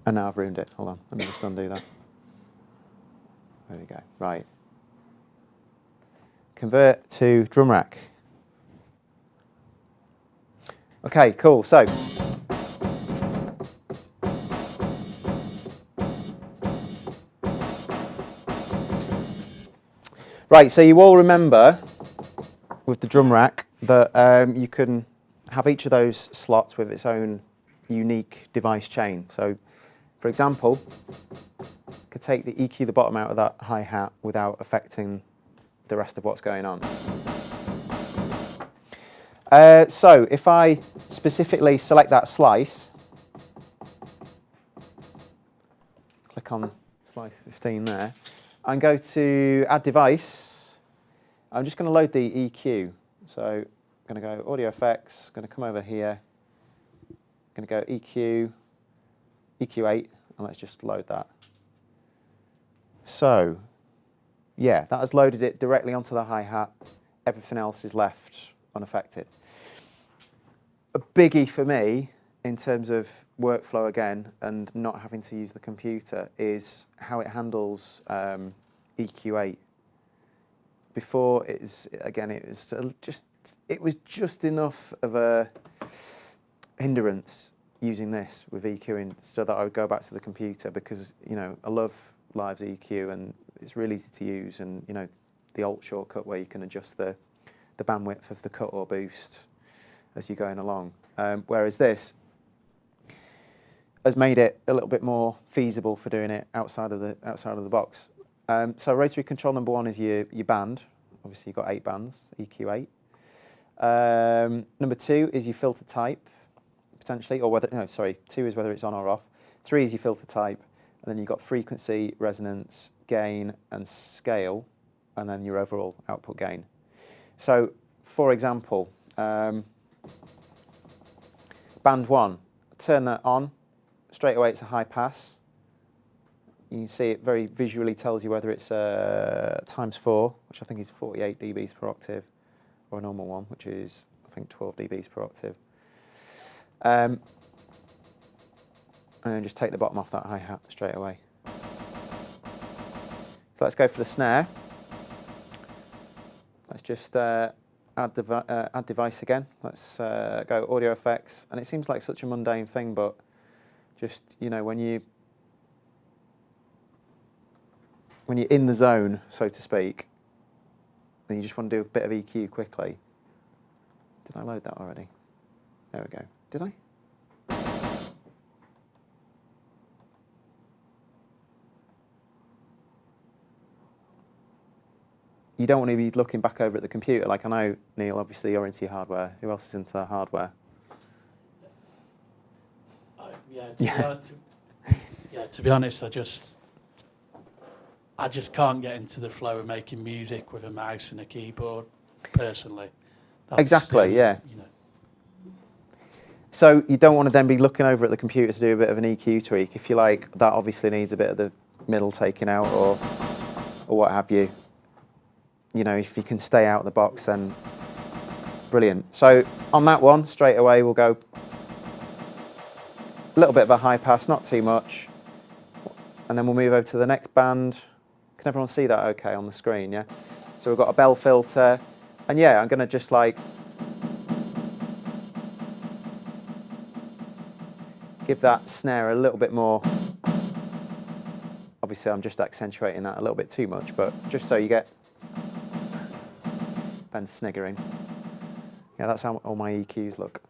And now I've ruined it. Hold on, let me just undo that. There we go. Right. Convert to drum rack. Okay, cool. So, right, so you all remember with the drum rack that you can have each of those slots with its own unique device chain. So, for example, I could take the EQ the bottom out of that hi-hat without affecting the rest of what's going on. So if I specifically select that slice, click on slice 15 there, and go to add device, I'm just going to load the EQ. So I'm going to go audio effects, going to come over here, going to go EQ, EQ8, and let's just load that. So yeah, that has loaded it directly onto the hi-hat. Everything else is left unaffected. A biggie for me in terms of workflow again and not having to use the computer is how it handles EQ8. Before it was just enough of a hindrance using this with EQing so that I would go back to the computer because I love Live's EQ and it's really easy to use, and the Alt shortcut where you can adjust the bandwidth of the cut or boost as you're going along. Whereas this has made it a little bit more feasible for doing it outside of the box. So rotary control number 1 is your band. Obviously you've got 8 bands, EQ8. Number 2 is your filter type, potentially, or 2 is whether it's on or off. 3 is your filter type, and then you've got frequency, resonance, gain, and scale, and then your overall output gain. So, for example, band 1, turn that on, straight away it's a high pass. You can see it very visually tells you whether it's ×4, which I think is 48 dBs per octave, or a normal one, which is, I think, 12 dBs per octave. And then just take the bottom off that hi-hat straight away. So let's go for the snare. Let's just add device again. Let's go audio effects. And it seems like such a mundane thing, but just, when you're in the zone, so to speak, and you just want to do a bit of EQ quickly. Did I load that already? There we go. Did I? You don't want to be looking back over at the computer. Like, I know, Neil, obviously you're into your hardware. Who else is into their hardware? To be honest, I just can't get into the flow of making music with a mouse and a keyboard, personally. Exactly, yeah. So you don't want to then be looking over at the computer to do a bit of an EQ tweak. If you like, that obviously needs a bit of the middle taken out or what have you. If you can stay out of the box, then brilliant. So on that one, straight away we'll go a little bit of a high pass, not too much. And then we'll move over to the next band. Can everyone see that okay on the screen, yeah? So we've got a bell filter. And yeah, I'm going to just give that snare a little bit more. Obviously, I'm just accentuating that a little bit too much, but just so you get Ben sniggering. Yeah, that's how all my EQs look.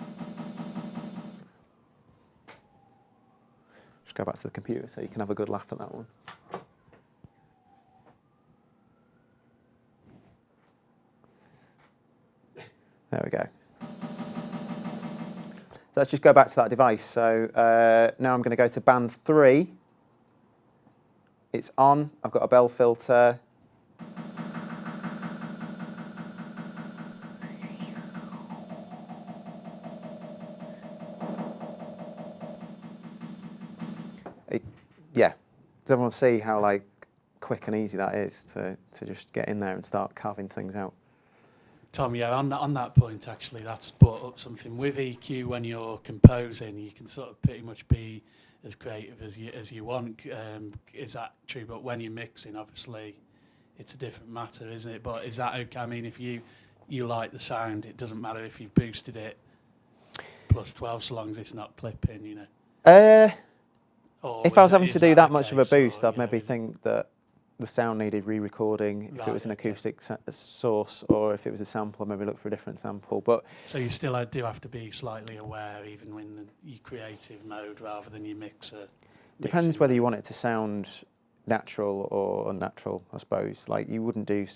Just go back to the computer so you can have a good laugh at that one. There we go. Let's just go back to that device. So now I'm going to go to band 3. It's on. I've got a bell filter. Yeah. Does everyone see how quick and easy that is to just get in there and start carving things out? Tom, yeah, on that point, actually, that's brought up something. With EQ, when you're composing, you can sort of pretty much be as creative as you want. Is that true? But when you're mixing, obviously, it's a different matter, isn't it? But is that okay? I mean, if you like the sound, it doesn't matter if you've boosted it +12, so long as it's not clipping, If I was having to do that much of a boost, I'd maybe think that the sound needed re-recording, if it was an acoustic source, or if it was a sampler, maybe look for a different sample. But So you still do have to be slightly aware, even when your creative mode rather than your mixer. depends whether you want it to sound natural or unnatural, I suppose. Like you wouldn't do,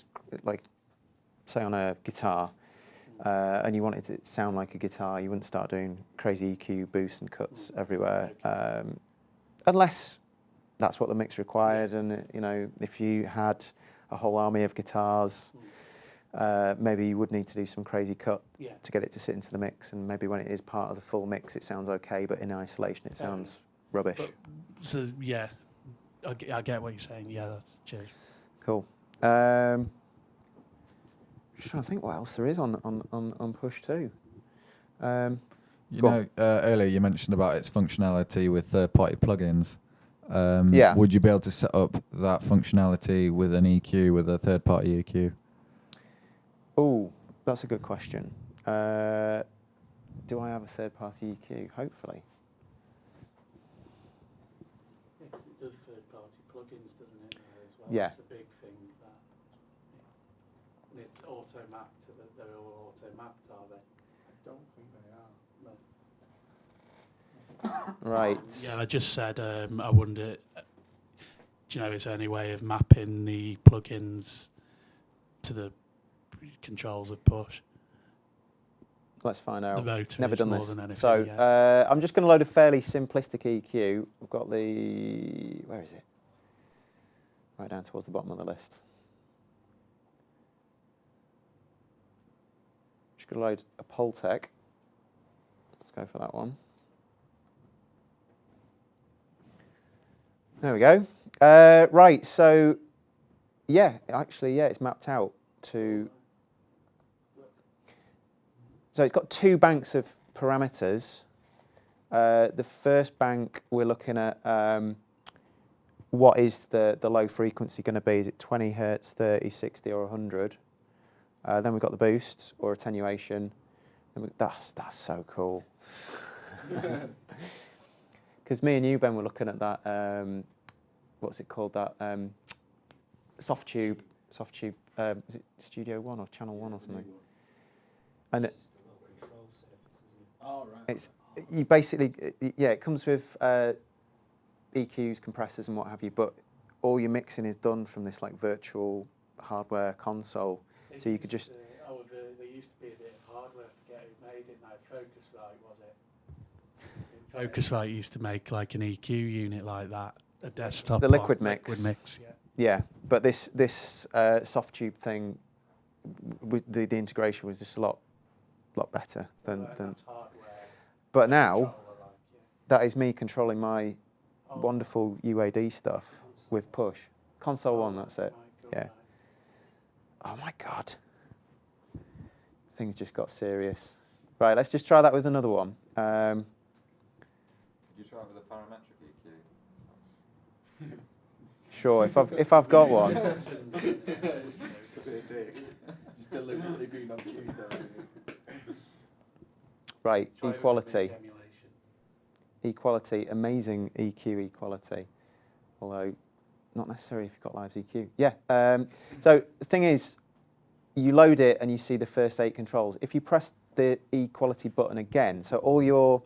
like, say on a guitar, and you wanted it to sound like a guitar, you wouldn't start doing crazy EQ boosts and cuts everywhere, unless that's what the mix required. And you know, if you had a whole army of guitars, maybe you would need to do some crazy cut to get it to sit into the mix. And maybe when it is part of the full mix, it sounds okay, but in isolation, it sounds rubbish. So yeah, I get what you're saying. Yeah, that's cheers. Cool. Just trying to think what else there is on Push 2. You know, earlier you mentioned about its functionality with third-party plugins. Yeah. Would you be able to set up that functionality with an EQ, with a third-party EQ? Oh, that's a good question. Do I have a third-party EQ? Hopefully. It does third-party plugins, doesn't it? As well. Yeah. That's a big thing. That and it's auto-mapped. They're all auto-mapped, are they? I don't think they are. No. Right. Yeah, I just said I wonder. Do you know, is there any way of mapping the plugins to the controls of Push? Let's find The out. motor Never is done more this. than anything. So yet. I'm just going to load a fairly simplistic EQ. I've got the, where is it? Right down towards the bottom of the list. Just going to load a Poltec. Let's go for that one. There we go. Right, so yeah, actually, yeah, it's mapped out to. So it's got two banks of parameters. The first bank, we're looking at what is the low frequency going to be? Is it 20 hertz, 30, 60, or 100? Then we've got the boost or attenuation. And that's so cool. Because me and you, Ben, were looking at that. What's it called? That soft tube. Is it Studio One or Channel One or something? And Oh, right. it's you basically, yeah, it comes with EQs, compressors, and what have you. But all your mixing is done from this like virtual hardware console. So you could just. There used to be a bit of hardware. I forget who made it now. Focusrite, was it? Focusrite used to make like an EQ unit like that, a desktop. The Liquid Mix. Liquid Mix, yeah. Yeah, but this soft tube thing, with the integration was just a lot better than. That's hardware. But now Controller, like, yeah. that is me controlling my wonderful UAD stuff with Push. Console One, that's it. Yeah. Oh my God. Things just got serious. Right, let's just try that with another one. Could you try it with a parametric EQ? Sure, if I've got one. Just deliberately being obtuse there. Right, Try it with equality. a bit of emulation. Equality, amazing EQ equality. Although, not necessarily if you've got live EQ. Yeah, so the thing is, you load it and you see the first 8 controls. If you press the equality button again, so all your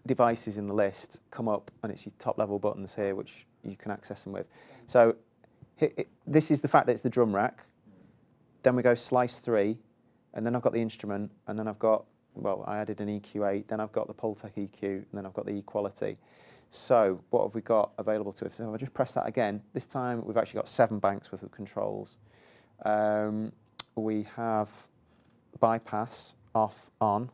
devices in the list come up and it's your top level buttons here, which you can access them with. So this is the fact that it's the drum rack. Then we go slice 3, and then I've got the instrument, and then I've got, well, I added an EQ8, then I've got the Poltec EQ, and then I've got the equality. So what have we got available to us? So if I just press that again, this time we've actually got 7 banks worth of controls. We have bypass, off, on.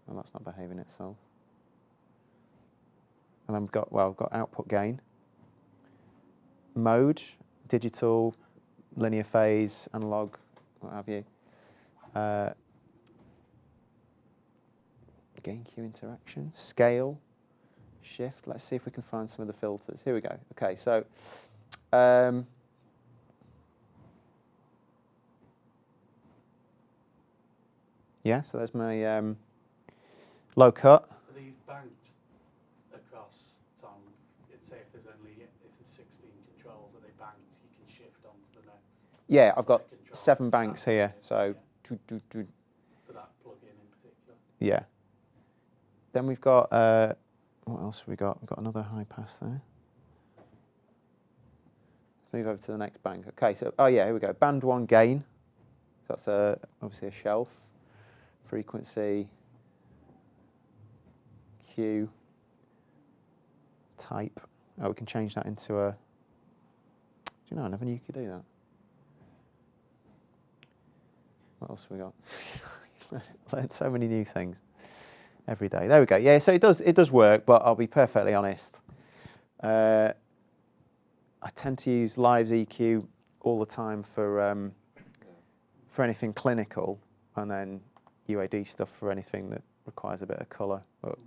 Well, that's not behaving itself. And then we've got, well, we've got output gain, mode, digital, linear phase, analog, what have you. Gain cue interaction, scale, shift. Let's see if we can find some of the filters. Here we go. Okay, so yeah, so there's my low cut. Are these banked across say if there's 16 controls that they banked, you can shift on to the next. Yeah, I've got set of controls 7 for banks that here, plugin, so yeah, for that plugin in particular. yeah. Then we've got, what else have we got? We've got another high pass there. Let's move over to the next bank. Okay, so, oh yeah, here we go. Band 1 gain. That's obviously a shelf. Frequency. Q. Type. Oh, we can change that into a, do you know, I never knew you could do that. What else have we got? Learned so many new things every day. There we go. Yeah, so it does work, but I'll be perfectly honest. I tend to use Live's EQ all the time for anything clinical, and then UAD stuff for anything that requires a bit of colour. But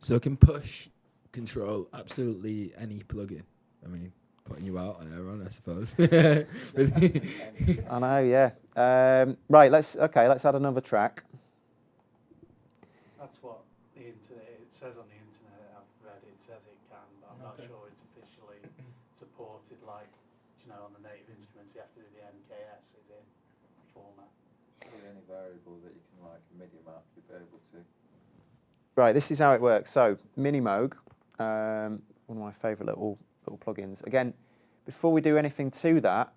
So can push control absolutely any plugin. I mean, putting you out there on, I suppose. I know, yeah. Right, let's add another track. That's what the internet, it says on the internet, I've read it says it can, but I'm not sure it's officially supported, like, you know, on the native instruments you have to do the NKS is in format. Any variable that you can like MIDI map, you'll be able to. Right, this is how it works. So, Minimoog, one of my favourite little plugins. Again, before we do anything to that,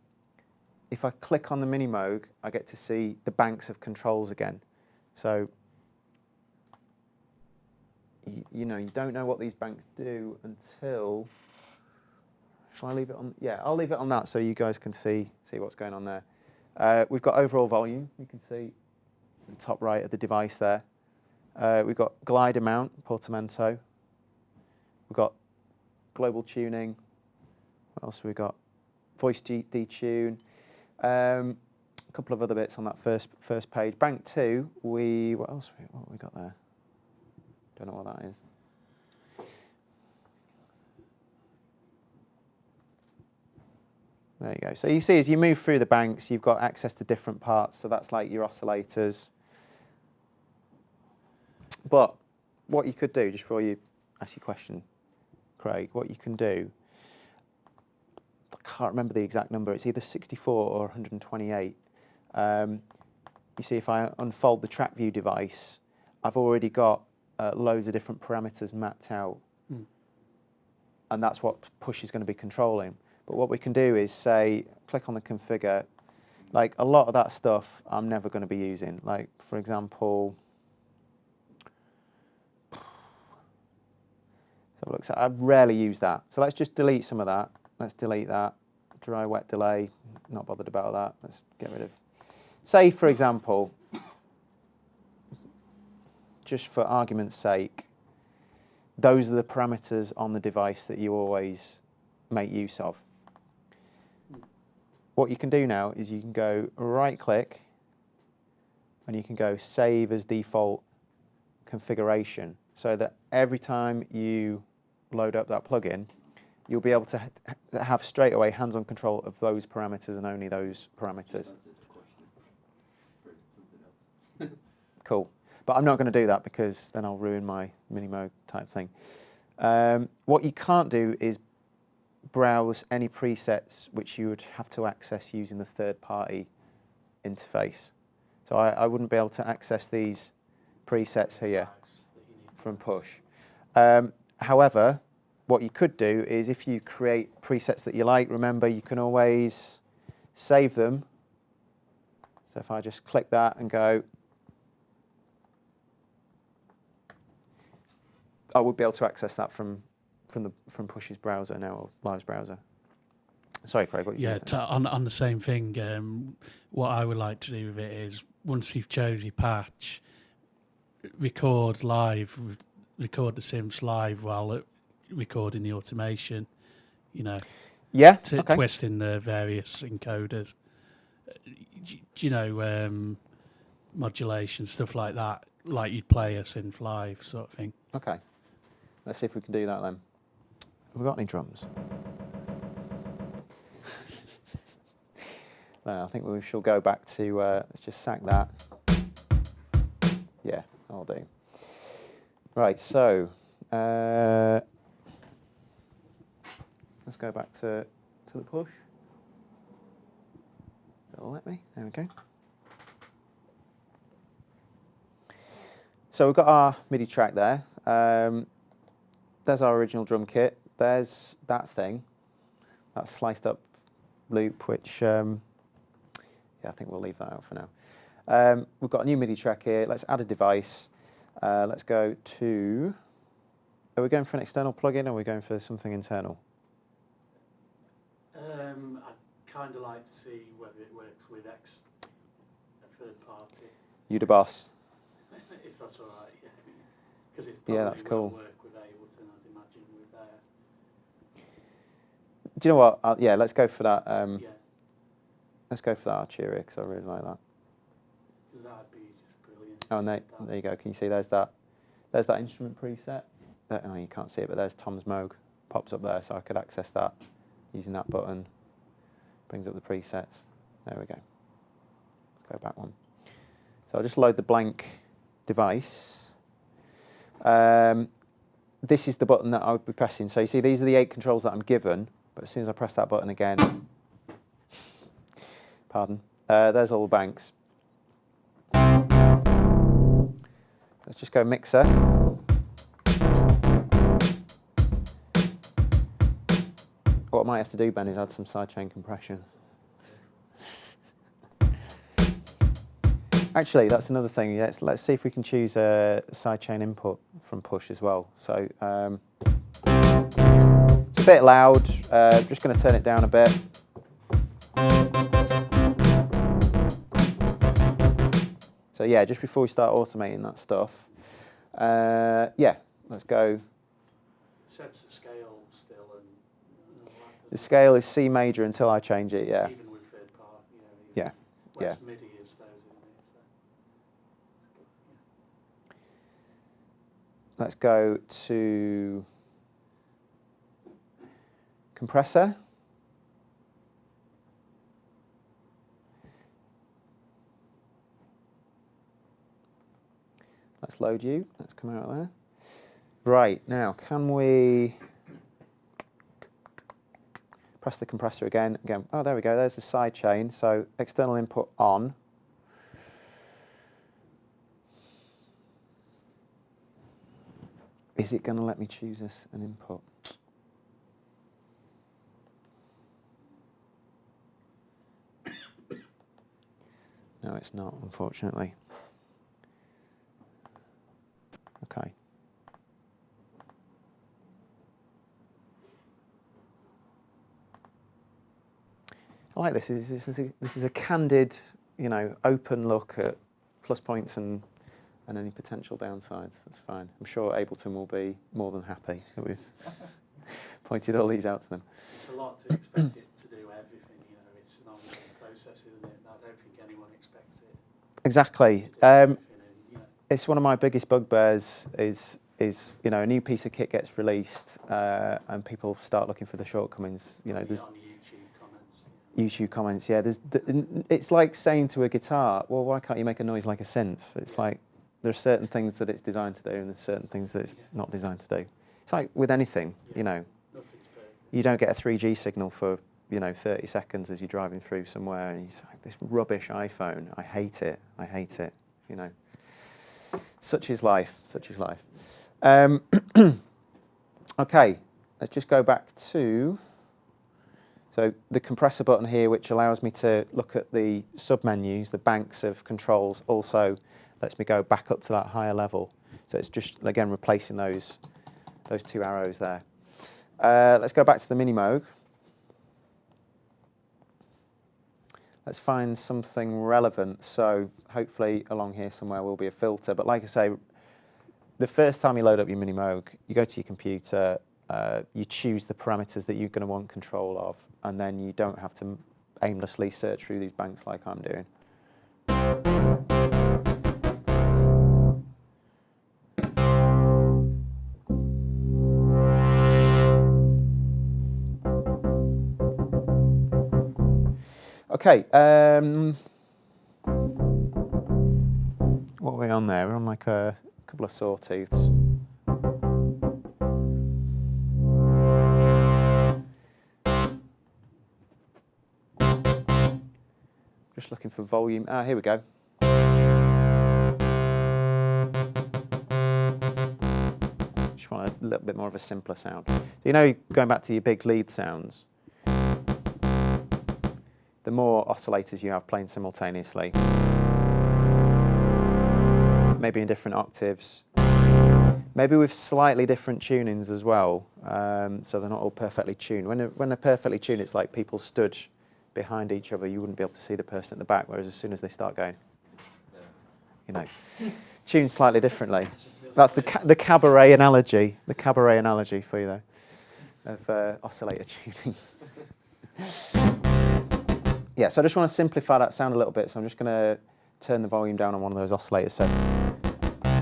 if I click on the Minimoog, I get to see the banks of controls again. So, you know, you don't know what these banks do until. Shall I leave it on? Yeah, I'll leave it on that so you guys can see what's going on there. We've got overall volume. You can see the top right of the device there. We've got glide amount, portamento. We've got global tuning. What else have we got? Voice detune. A couple of other bits on that first page. Bank 2, what have we got there? Don't know what that is. There you go. So you see, as you move through the banks, you've got access to different parts. So that's like your oscillators. But what you could do, just before you ask your question, Craig, what you can do, I can't remember the exact number, it's either 64 or 128. You see, if I unfold the track view device, I've already got loads of different parameters mapped out. Mm. And that's what push is going to be controlling. But what we can do is say, click on the configure. Like a lot of that stuff I'm never going to be using. Like, for example, so I rarely use that. So let's just delete some of that. Let's delete that. Dry, wet, delay. Not bothered about that. Let's get rid of. Say, for example, just for argument's sake, those are the parameters on the device that you always make use of. What you can do now is you can go right-click and you can go Save as Default Configuration, so that every time you load up that plugin, you'll be able to have straight away hands-on control of those parameters and only those parameters. Cool. But I'm not going to do that because then I'll ruin my Minimoog type thing. What you can't do is browse any presets which you would have to access using the third-party interface. So I wouldn't be able to access these presets here from push. However, what you could do is if you create presets that you like, remember you can always save them. So if I just click that and go, I would be able to access that from Push's browser now, or Live's browser. Sorry, Craig, what you Yeah, on the same thing, what I would like to do with it is, once you've chose your patch, record the synths live while recording the automation, you know. Yeah, okay. Twisting the various encoders, you know, modulation, stuff like that, like you'd play a synth live sort of thing. Okay. Let's see if we can do that then. Have we got any drums? No, I think we shall go back to, let's just sack that. Yeah, I'll do. Right, so, Let's go back to the push. It'll let me. There we go. So we've got our MIDI track there. There's our original drum kit. There's that thing, that sliced up loop, which yeah, I think we'll leave that out for now. We've got a new MIDI track here. Let's add a device. Let's go to. Are we going for an external plugin or are we going for something internal? I'd kind of like to see whether it works with a third party. You the boss. If that's all right, yeah. Because it probably Yeah, that's cool. won't work with Ableton, I'd imagine, with Do you know what? Yeah, let's go for that. yeah, Let's go for that Arturia because I really like that. because that'd be just brilliant. Oh, no, there you go. Can you see? There's that instrument preset. Oh, you can't see it, but there's Tom's Moog pops up there, so I could access that using that button. Brings up the presets. There we go. Let's go back one. So I'll just load the blank device. This is the button that I would be pressing. So you see, these are the 8 controls that I'm given, but as soon as I press that button again, pardon, there's all the banks. Let's just go mixer. What I might have to do, Ben, is add some sidechain compression. Actually, that's another thing. Let's see if we can choose a sidechain input from push as well. So it's a bit loud. Just going to turn it down a bit. So yeah, just before we start automating that stuff, yeah, let's go. Sets the scale still, and The scale is C major until I change it. Yeah. even with third party, Yeah. Yeah. MIDI is those, isn't it? So, Let's go to compressor. Let's load you. Let's come out of there. Right, now can we press the compressor again? Oh, there we go. There's the side chain. So external input on. Is it going to let me choose an input? No, it's not, unfortunately. Okay. I like this. This is a candid, open look at plus points and any potential downsides. That's fine. I'm sure Ableton will be more than happy that we've pointed all these out to them. it's a lot to expect it to do everything. It's an ongoing process, isn't it? I don't think anyone expects it. Exactly. To do everything and, It's one of my biggest bugbears is a new piece of kit gets released and people start looking for the shortcomings. There's on YouTube comments. YouTube comments. Yeah, it's like saying to a guitar, well, why can't you make a noise like a synth? It's like there are certain things that it's designed to do and there's certain things that it's not designed to do. It's like with anything, Nothing's perfect. you don't get a 3G signal for 30 seconds as you're driving through somewhere and it's like this rubbish iPhone. I hate it. Such is life. Okay, let's just go back to the compressor button here, which allows me to look at the sub-menus, the banks of controls, also lets me go back up to that higher level. So it's just, again, replacing those 2 arrows there. Let's go back to the Mini Moog. Let's find something relevant. So hopefully along here somewhere will be a filter. But like I say, the first time you load up your Mini Moog, you go to your computer, you choose the parameters that you're going to want control of, and then you don't have to aimlessly search through these banks like I'm doing. Okay, what are we on there? We're on like a couple of sawtooths. just looking for volume. Here we go. Just want a little bit more of a simpler sound. You know, going back to your big lead sounds, the more oscillators you have playing simultaneously, maybe in different octaves, maybe with slightly different tunings as well, so they're not all perfectly tuned. When they're perfectly tuned, it's like people stood behind each other. You wouldn't be able to see the person at the back, whereas as soon as they start going, you know, tuned slightly differently. That's the cabaret analogy. The cabaret analogy for you there of oscillator tuning. Yeah, so I just want to simplify that sound a little bit. So I'm just going to turn the volume down on one of those oscillators.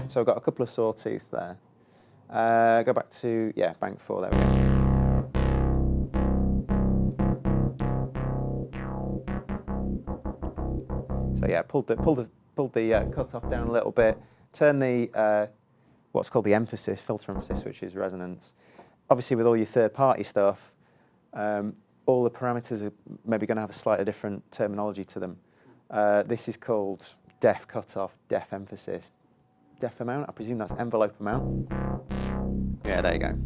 So I've got a couple of sawtooth there. Go back to, yeah, bank 4, there we go. So yeah, pulled the cutoff down a little bit. Turn the what's called the emphasis, filter emphasis, which is resonance. Obviously, with all your third-party stuff, all the parameters are maybe going to have a slightly different terminology to them. This is called def cutoff, def emphasis, def amount. I presume that's envelope amount. Yeah, there you go.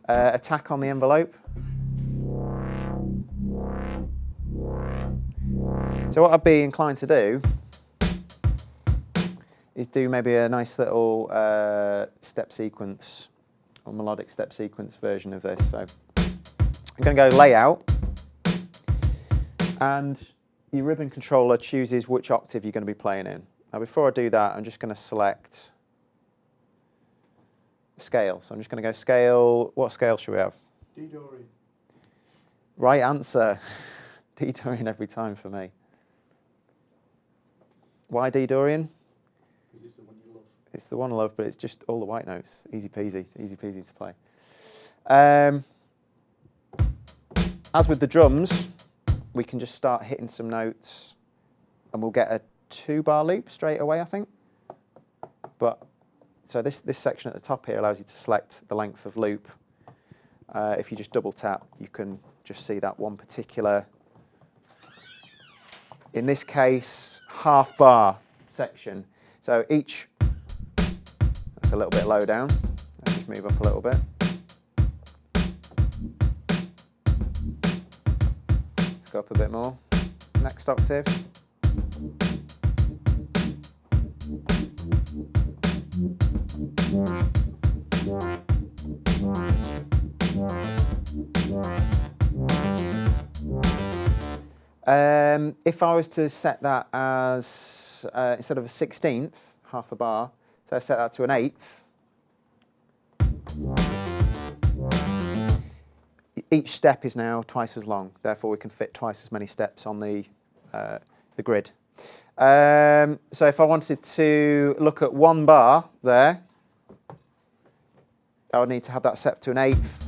Attack on the envelope. So what I'd be inclined to do is do maybe a nice little step sequence or melodic step sequence version of this. So I'm going to go layout, and your ribbon controller chooses which octave you're going to be playing in. Now before I do that, I'm just going to select scale. So I'm just going to go scale. What scale should we have? D-Dorian. Right answer. D-Dorian every time for me. Why D-Dorian? Because it's the one you love. It's the one I love, but it's just all the white notes. Easy peasy to play. As with the drums, we can just start hitting some notes and we'll get a 2-bar loop straight away, I think. But so this section at the top here allows you to select the length of loop. If you just double tap, you can just see that one particular, in this case, half-bar section. So each, that's a little bit low down. Let's just move up a little bit. Let's go up a bit more. Next octave. If I was to set that as, instead of a 16th, half a bar, so I set that to an 8th, each step is now twice as long, therefore we can fit twice as many steps on the grid. So if I wanted to look at 1 bar there, I would need to have that set to an 8th.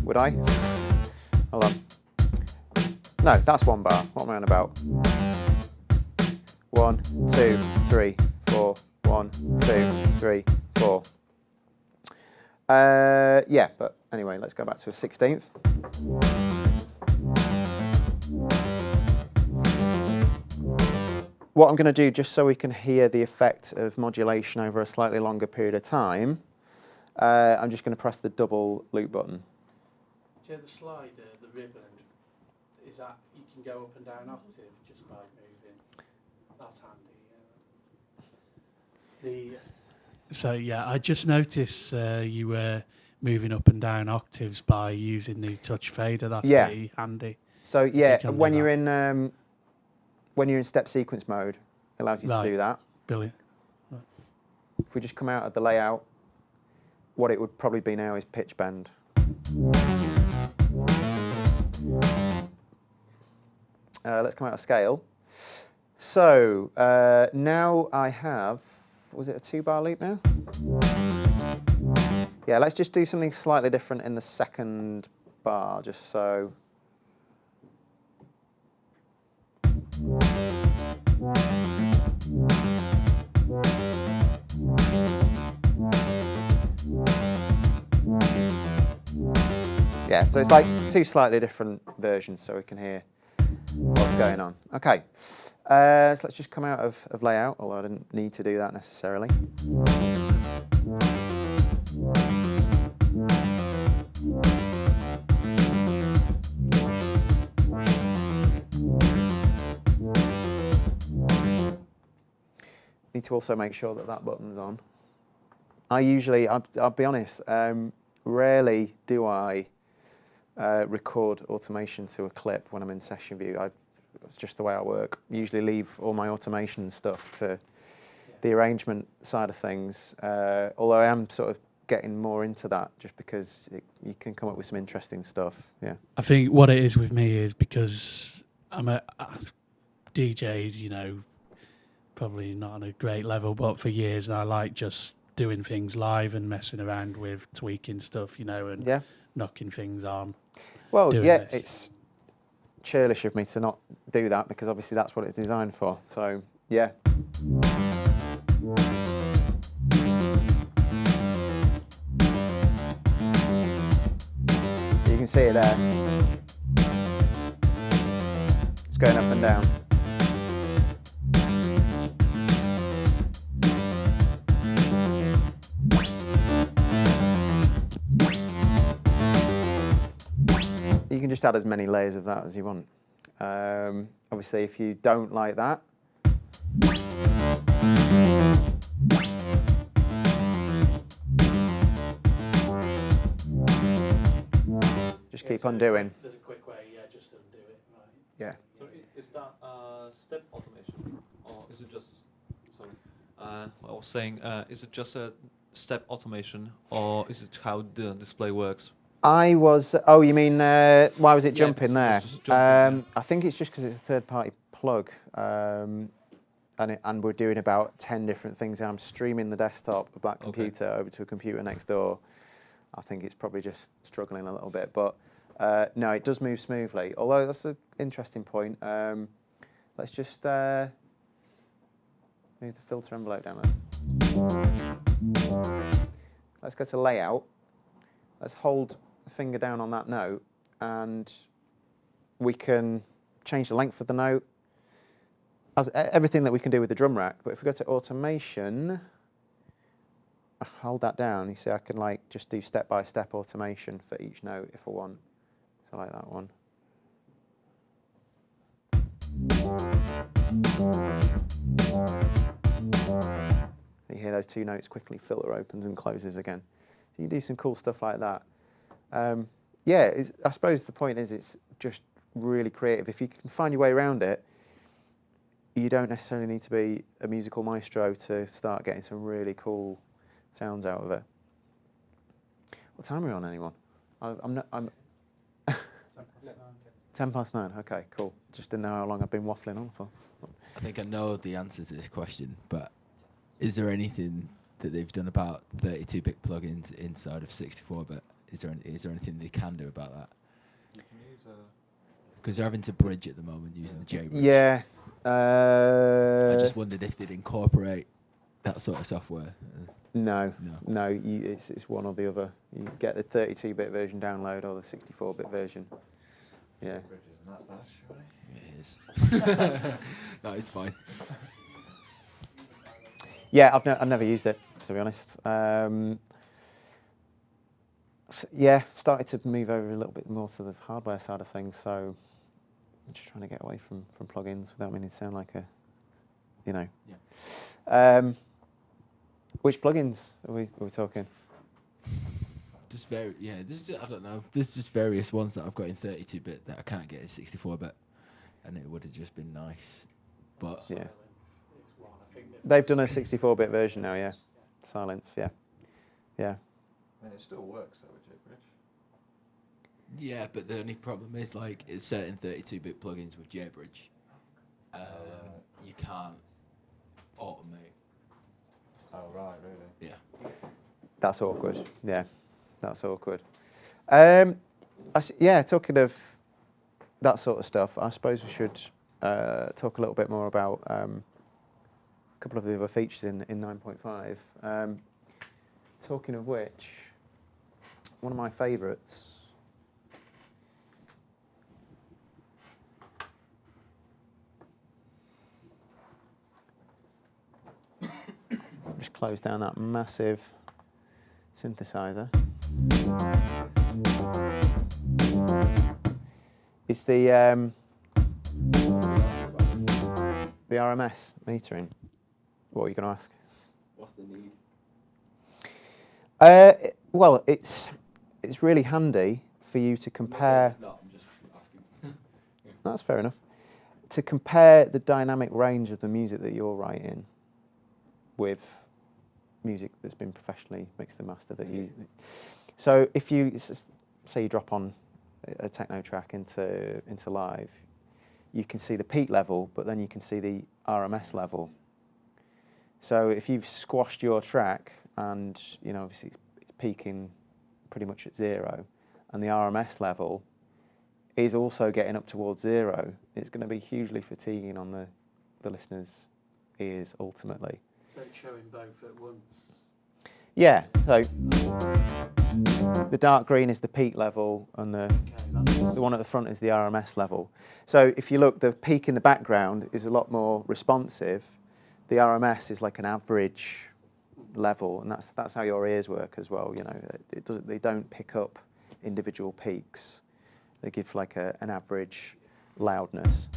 Would I? Hold on. No, that's 1 bar. What am I on about? 1, 2, 3, 4. 1, 2, 3, 4. Yeah, but anyway, let's go back to a 16th. What I'm going to do, just so we can hear the effect of modulation over a slightly longer period of time, I'm just going to press the double loop button. Do you have the slider, the ribbon? Is that you can go up and down octave just by moving? That's handy. So yeah, I just noticed you were moving up and down octaves by using the touch fader. That's pretty handy. So yeah, when you're in step sequence mode, it allows you to do that. Brilliant. Right. If we just come out of the layout, what it would probably be now is pitch bend. Let's come out of scale. So now I have, was it a 2-bar loop now? Yeah, let's just do something slightly different in the 2nd bar, just so. Yeah, so it's like two slightly different versions so we can hear what's going on. Okay, so let's just come out of layout, although I didn't need to do that necessarily. Need to also make sure that that button's on. I usually, I'll be honest, rarely do I record automation to a clip when I'm in session view. It's just the way I work. Usually leave all my automation stuff to the arrangement side of things, although I am sort of getting more into that just because you can come up with some interesting stuff. Yeah. I think what it is with me is because I'm a DJ, you know, probably not on a great level, but for years, and I like just doing things live and messing around with tweaking stuff, you know, and Yeah. knocking things on. Well, doing yeah, this. it's churlish of me to not do that because obviously that's what it's designed for. So, yeah. You can see it there. It's going up and down. You can just add as many layers of that as you want. Obviously, if you don't like that, just keep on doing. There's a quick way, yeah, just undo it. Right. Yeah. So is that step automation, or is it just? Sorry, I was saying, is it just a step automation, or is it how the display works? Oh, you mean, why was it Yeah, jumping so there? it's just jumping, I think it's just because it's a third-party plug, and we're doing about 10 different things. I'm streaming the desktop of that computer over to a computer next door. I think it's probably just struggling a little bit, but no, it does move smoothly. Although that's an interesting point. Let's just move the filter envelope down there. Let's go to layout. Let's hold a finger down on that note, and we can change the length of the note, as everything that we can do with the drum rack. But if we go to automation, hold that down, you see I can like just do step-by-step automation for each note if I want. So like that one. You hear those two notes quickly, filter opens and closes again. So you can do some cool stuff like that. Yeah, I suppose the point is it's just really creative. If you can find your way around it, you don't necessarily need to be a musical maestro to start getting some really cool sounds out of it. What time are we on, anyone? I'm 10 past 9, okay, cool. Just didn't know how long I've been waffling on for. I think I know the answer to this question, but is there anything that they've done about 32-bit plugins inside of 64-bit? Is there anything they can do about that? You can use Because they're having to bridge at the moment using the JBridge. Yeah. I just wondered if they'd incorporate that sort of software. No. It's one or the other. You get the 32-bit version download or the 64-bit version. Yeah. Isn't that bad, surely? It is. No, it's fine. Yeah, I've never used it, to be honest. Yeah, started to move over a little bit more to the hardware side of things, so I'm just trying to get away from plugins without meaning to sound like a, you know. Yeah. Which plugins are we talking? Just I don't know. There's just various ones that I've got in 32-bit that I can't get in 64-bit, and it would have just been nice. But Yeah. They've done a 64-bit version now, yeah. Silence, yeah. Yeah. I mean, it still works though with JBridge. yeah, but the only problem is like it's certain 32-bit plugins with JBridge. You can't automate. Oh right, really? Yeah. That's awkward. Yeah, that's awkward. Yeah, talking of that sort of stuff, I suppose we should talk a little bit more about a couple of the other features in 9.5. Talking of which, one of my favourites close down that massive synthesizer. Is the RMS metering? What are you going to ask? What's the need? Well, it's really handy for you to compare. It's not, I'm just asking. That's fair enough. To compare the dynamic range of the music that you're writing with music that's been professionally mixed and mastered. So if you say you drop on a techno track into live, you can see the peak level, but then you can see the RMS level. So if you've squashed your track and obviously it's peaking pretty much at 0, and the RMS level is also getting up towards 0, it's going to be hugely fatiguing on the listener's ears ultimately. So it's showing both at once. Yeah, so the dark green is the peak level and the one at the front is the RMS level. So if you look, the peak in the background is a lot more responsive. The RMS is like an average level, and that's how your ears work as well. They don't pick up individual peaks. They give like an average loudness.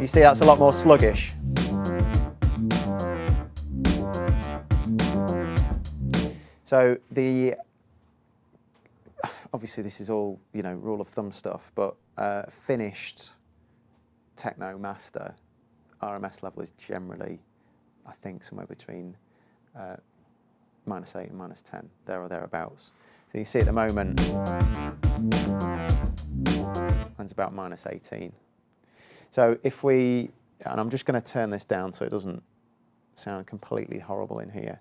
You see, that's a lot more sluggish. So obviously this is all rule of thumb stuff, but finished techno master RMS level is generally, I think, somewhere between -8 and -10, there or thereabouts. So you see at the moment, mine's about -18. So if and I'm just going to turn this down so it doesn't sound completely horrible in here.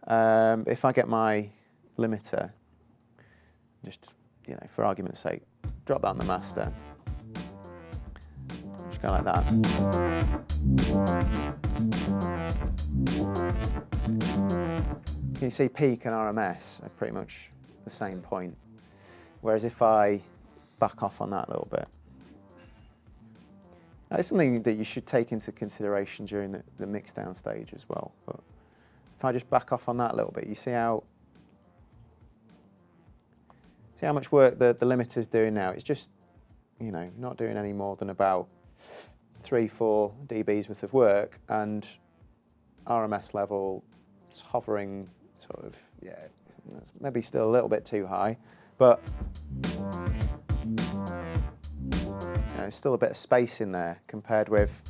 If I get my limiter, just for argument's sake, drop that on the master. Just go like that. You see peak and RMS are pretty much the same point. Whereas if I back off on that a little bit, it's something that you should take into consideration during the mix down stage as well. But if I just back off on that a little bit, you see how much work the limiter's doing now. It's just, not doing any more than about 3-4 dBs worth of work, and RMS level is hovering sort of, it's maybe still a little bit too high, but there's still a bit of space in there compared with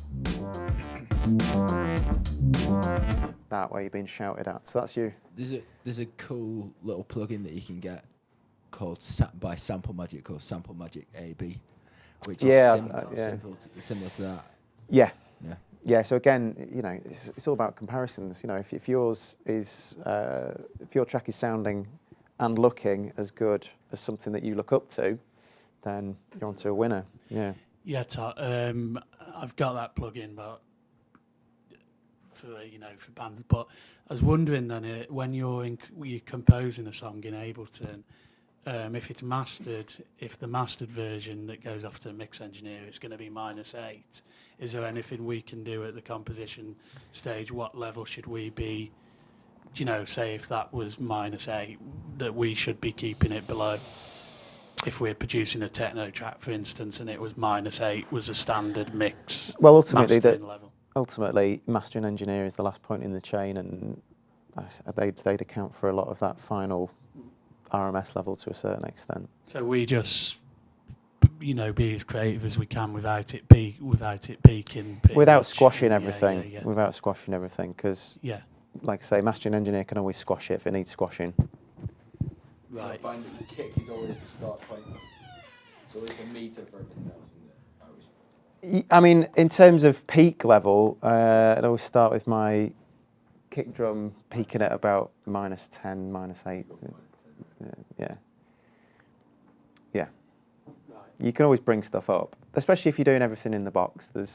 that where you're being shouted at. So that's you. There's a cool little plugin that you can get called by Sample Magic called Sample Magic AB, which is similar to that. Yeah. Yeah. Yeah. So again, it's all about comparisons. If yours is if your track is sounding and looking as good as something that you look up to, then you're onto a winner. Yeah. Yeah, I've got that plug-in, but for bands. But I was wondering then, when you're composing a song in Ableton, if it's mastered, if the mastered version that goes off to the mix engineer is going to be -8, is there anything we can do at the composition stage? What level should we be? Say if that was -8, that we should be keeping it below. If we're producing a techno track, for instance, and it was -8 was a standard mix. Well, ultimately, level. Mastering engineer is the last point in the chain, and they'd account for a lot of that final RMS level to a certain extent. So we just, be as creative as we can without it peaking. Without squashing everything. Yeah. Without squashing everything, because, like I say, mastering engineer can always squash it if it needs squashing. Right. I find that the kick is always the start point. So it's the meter for everything else, isn't it? I mean, in terms of peak level, I'd always start with my kick drum peaking at about -10, -8. Yeah. Right. You can always bring stuff up, especially if you're doing everything in the box. The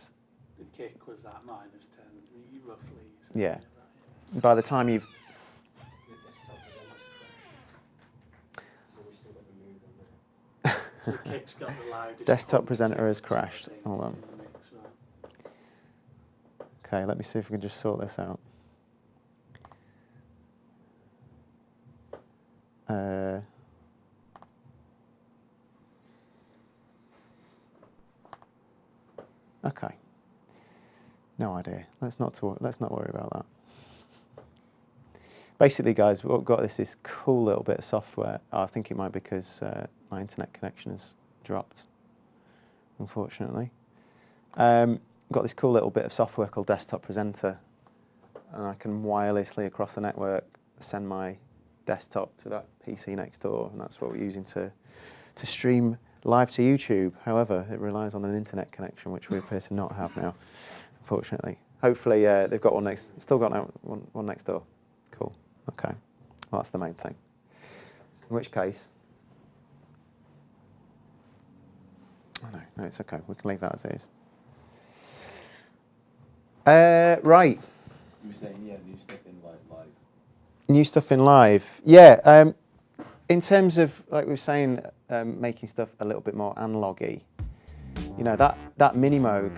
kick was at -10, roughly. Yeah. By the time you've So the kick's got the loudest. desktop presenter has crashed. Hold on. Okay, let me see if we can just sort this out. Okay. No idea. Let's not worry about that. Basically, guys, we've got this cool little bit of software. I think it might be because my internet connection has dropped, unfortunately. Got this cool little bit of software called Desktop Presenter, and I can wirelessly across the network send my desktop to that PC next door, and that's what we're using to stream live to YouTube. However, it relies on an internet connection, which we appear to not have now, unfortunately. Hopefully, they've got still got one next door. Cool. Okay. Well, that's the main thing. In which case, no, it's okay. We can leave that as it is. Right. You were saying, yeah, new stuff in live. New stuff in live. Yeah. In terms of, like we were saying, making stuff a little bit more analogy. You know, that Minimoog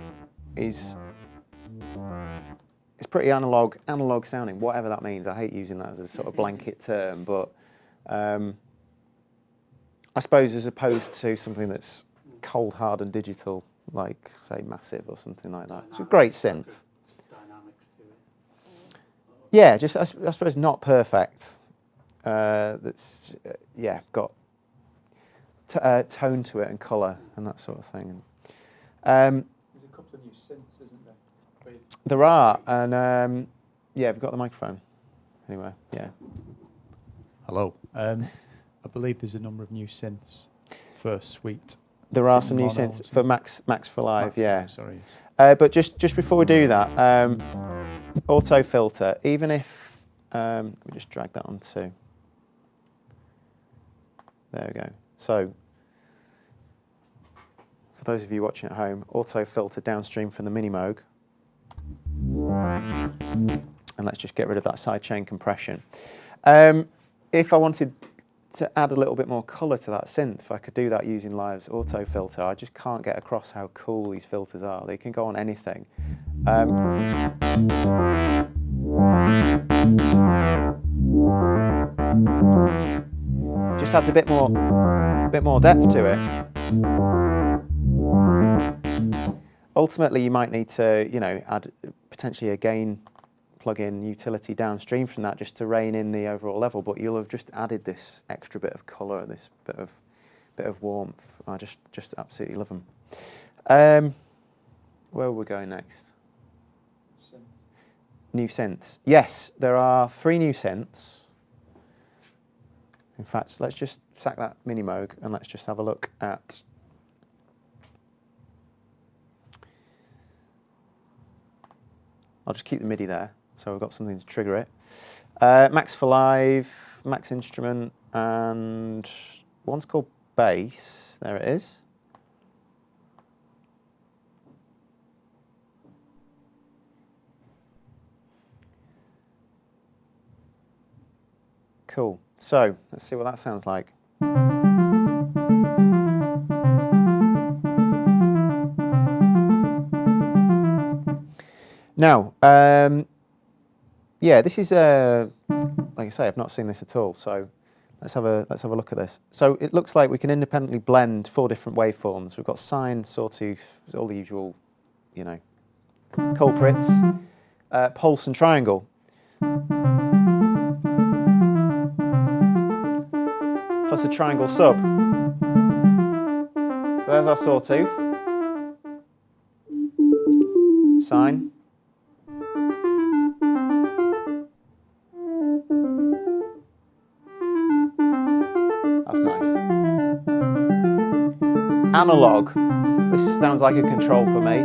is pretty analog sounding, whatever that means. I hate using that as a sort of blanket term, but I suppose as opposed to something that's cold, hard, and digital, like say Massive or something like that. It's a great synth. Dynamics to it. Yeah, just I suppose not perfect. That's got tone to it and colour and that sort of thing. There's a couple of new synths, isn't there? There are, and we've got the microphone. Anyway, yeah. Hello. I believe there's a number of new synths for Suite. There are some new synths for Max for Live, yeah. Sorry. But just before we do that, auto filter. Even if let me just drag that onto. There we go. So, for those of you watching at home, auto filter downstream from the Minimoog. And let's just get rid of that sidechain compression. If I wanted to add a little bit more colour to that synth, I could do that using Live's auto filter. I just can't get across how cool these filters are. They can go on anything. Just adds a bit more depth to it. Ultimately, you might need to, add potentially a gain plug-in utility downstream from that just to rein in the overall level, but you'll have just added this extra bit of colour, this bit of warmth. I just absolutely love them. Where are we going next? New synths. Yes, there are 3 new synths. In fact, let's just sack that Minimoog and let's just have a look at. I'll just keep the MIDI there, so we've got something to trigger it. Max for Live, Max Instrument, and one's called Bass. There it is. Cool. So let's see what that sounds like. Now, this is like I say, I've not seen this at all. So let's have a look at this. So it looks like we can independently blend 4 different waveforms. We've got sine, sawtooth, all the usual, culprits, pulse, and triangle. Plus a triangle sub. So there's our sawtooth. Sine. That's nice. Analog. This sounds like a control for me.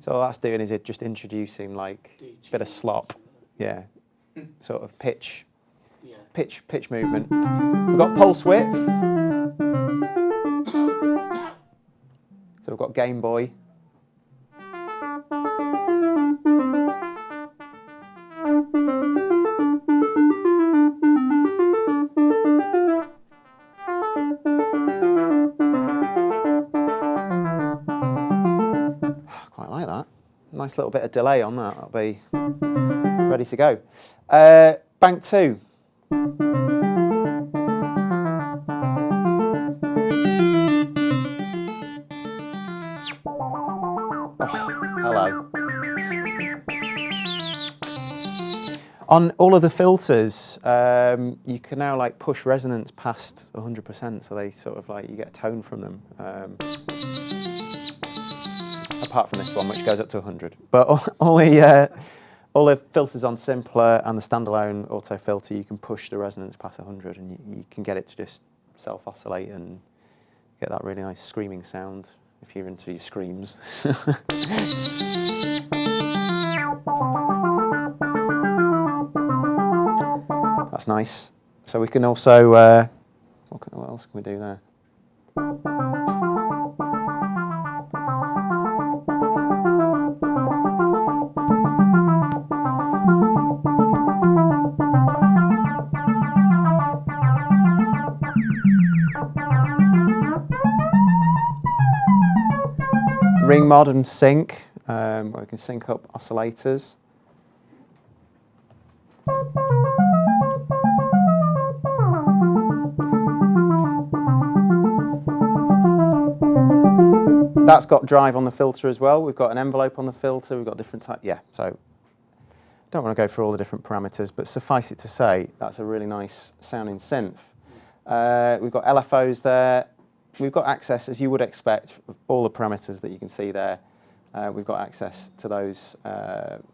So all that's doing is it just introducing like a bit of slop. Yeah. Sort of pitch movement. We've got pulse width. So we've got Game Boy. Quite like that. Nice little bit of delay on that. That'll ready to go. Bank 2. Hello. On all of the filters, you can now like push resonance past 100%, so they sort of like you get a tone from them. Apart from this one, which goes up to 100. But all the filters on Simpler and the standalone auto filter, you can push the resonance past 100, and you can get it to just self-oscillate and get that really nice screaming sound if you're into your screams. That's nice. So we can also, what else can we do there? Ring mod and sync, where we can sync up oscillators. That's got drive on the filter as well. We've got an envelope on the filter. We've got different types. Yeah, so don't want to go through all the different parameters, but suffice it to say, that's a really nice sounding synth. We've got LFOs there. We've got access, as you would expect, of all the parameters that you can see there. We've got access to those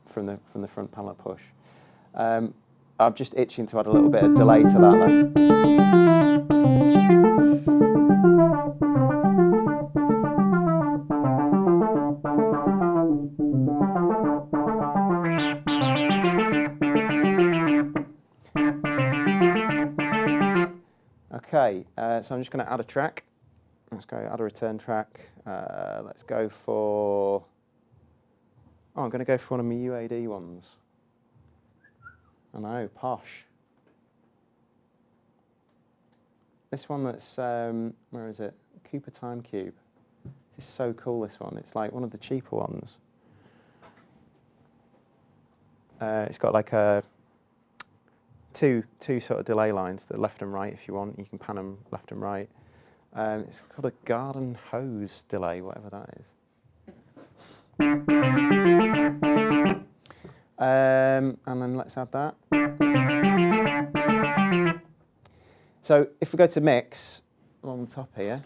from the front panel at push. I'm just itching to add a little bit of delay to that though. Okay, so I'm just going to add a track. Let's go add a return track. Let's go for, I'm going to go for one of my UAD ones. I know, posh. This one that's, where is it? Cooper Time Cube. This is so cool, this one. It's like one of the cheaper ones. It's got like a two sort of delay lines, the left and right if you want. You can pan them left and right. It's called a garden hose delay, whatever that is. And then let's add that. So if we go to mix, along the top here,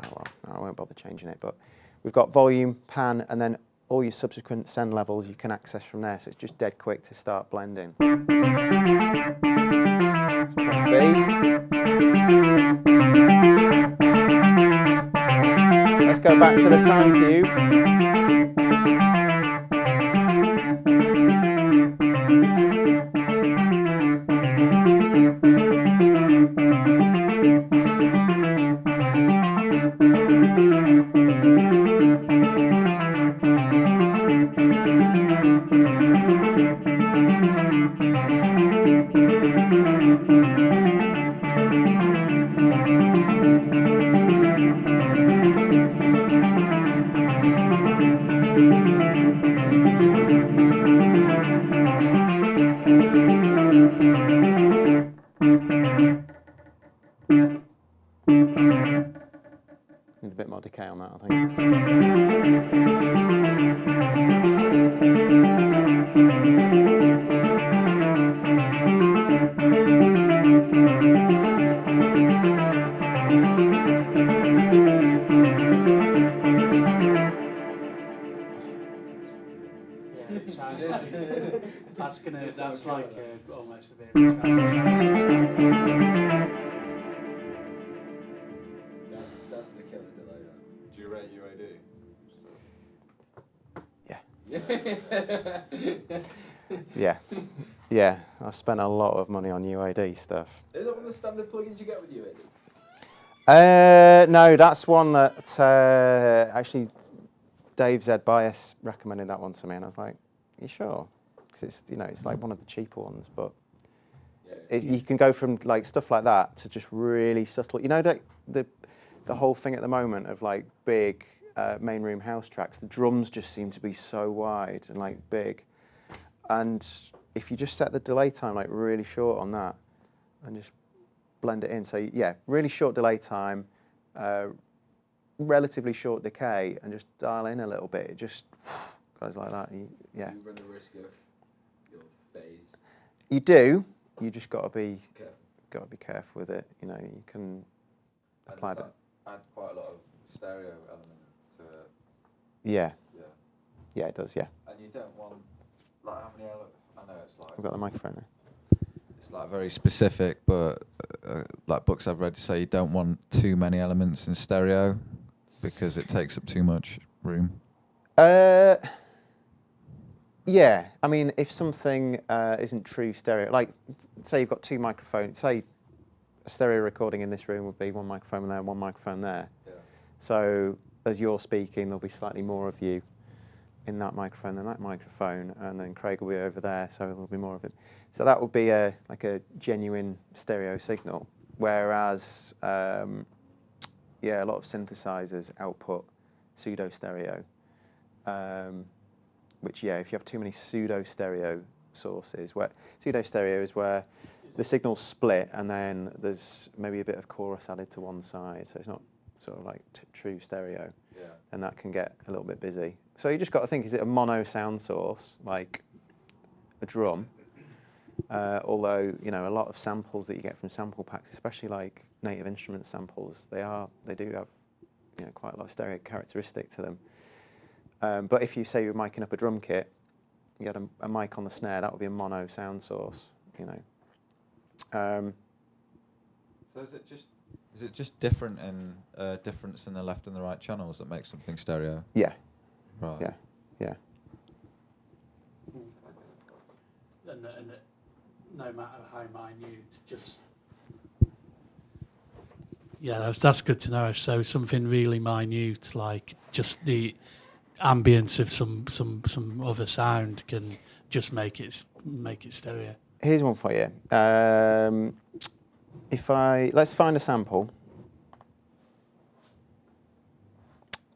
oh well, no, I won't bother changing it, but we've got volume, pan, and then all your subsequent send levels you can access from there, so it's just dead quick to start blending. Let's press B. Let's go back to the time cube. Need a bit more decay on that, I think. Yeah, it sounds like that's like almost a bit of a trance. That's the killer delay. Do you rate UAD? Yeah. Yeah, I've spent a lot of money on UAD stuff. Is that one of the standard plugins you get with UAD? No, that's one that actually Dave Z Bias recommended that one to me, and I was like, "You sure?" Because it's it's like one of the cheaper ones, but you can go from like stuff like that to just really subtle. You know that the whole thing at the moment of like big main room house tracks, the drums just seem to be so wide and like big. And if you just set the delay time like really short on that, and just blend it in. So yeah, really short delay time, relatively short decay, and just dial in a little bit. It just goes like that. Yeah. You run the risk of your phase. You do. You just got to be Careful. careful with it. You know, you can apply that. Add quite a lot of stereo element to it. Yeah. Yeah. Yeah, it does. Yeah. And you don't want like how many elements? I know it's like We've got the microphone there. it's like very specific, but like books I've read say you don't want too many elements in stereo because it takes up too much room. Yeah, I mean, if something isn't true stereo, like say you've got two microphones, say a stereo recording in this room would be one microphone there and one microphone there. Yeah. So as you're speaking, there'll be slightly more of you in that microphone than that microphone, and then Craig will be over there, so there'll be more of it. So that would be like a genuine stereo signal, whereas yeah, a lot of synthesizers output pseudo stereo. Which, yeah, if you have too many pseudo-stereo sources, where pseudo-stereo is where the signal's split and then there's maybe a bit of chorus added to one side, so it's not sort of like true stereo, Yeah. and that can get a little bit busy. So you just got to think, is it a mono sound source, like a drum? Although, you know, a lot of samples that you get from sample packs, especially like Native Instruments samples, they do have, you know, quite a lot of stereo characteristic to them. But if you say you're micing up a drum kit, you had a mic on the snare, that would be a mono sound source, you know. So is it just different in difference in the left and the right channels that makes something stereo? Yeah, Right. yeah, yeah. And no matter how minute, it's just. Yeah, that's good to know. So something really minute, like just the ambience of some other sound, can just make it stereo. Here's one for you. Let's find a sample.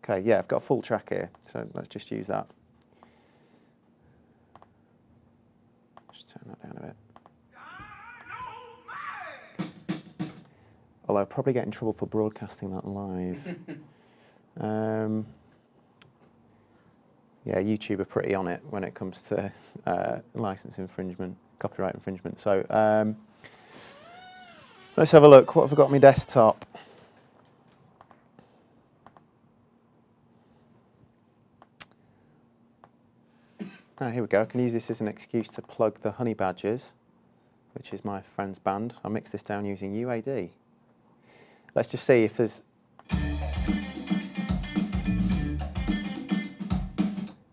Okay, yeah, I've got a full track here, so let's just use that. Just turn that down a bit. Although I'll probably get in trouble for broadcasting that live. Yeah, YouTube are pretty on it when it comes to license infringement, copyright infringement. So let's have a look. What have I got on my desktop? Ah, here we go. I can use this as an excuse to plug the Honey Badgers, which is my friend's band. I'll mix this down using UAD. Let's just see if there's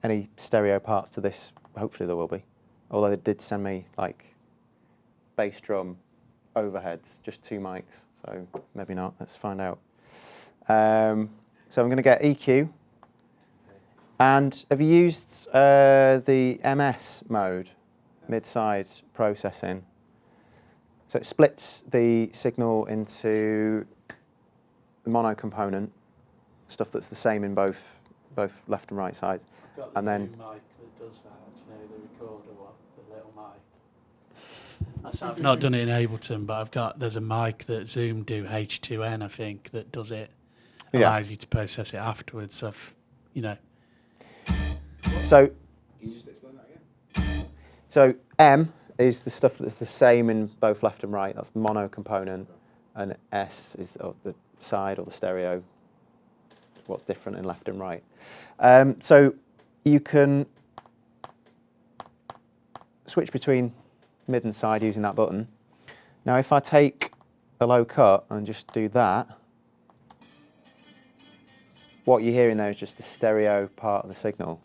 any stereo parts to this. Hopefully there will be. Although they did send me like bass drum overheads, just two mics, so maybe not. Let's find out. So I'm going to get EQ. And have you used the MS mode, mid-side processing? So it splits the signal into the mono component, stuff that's the same in both left and right sides. I've got the And then Zoom mic that does that, you know, the recorder one, the little mic. I've not done it in Ableton, but there's a mic that Zoom do, H2N, I think, that does it. Yeah. Allows you to process it afterwards. You know. So Can you just explain that again? So M is the stuff that's the same in both left and right. That's the mono component, and S is the side or the stereo. What's different in left and right. So you can switch between mid and side using that button. Now, if I take a low cut and just do that, what you're hearing there is just the stereo part of the signal.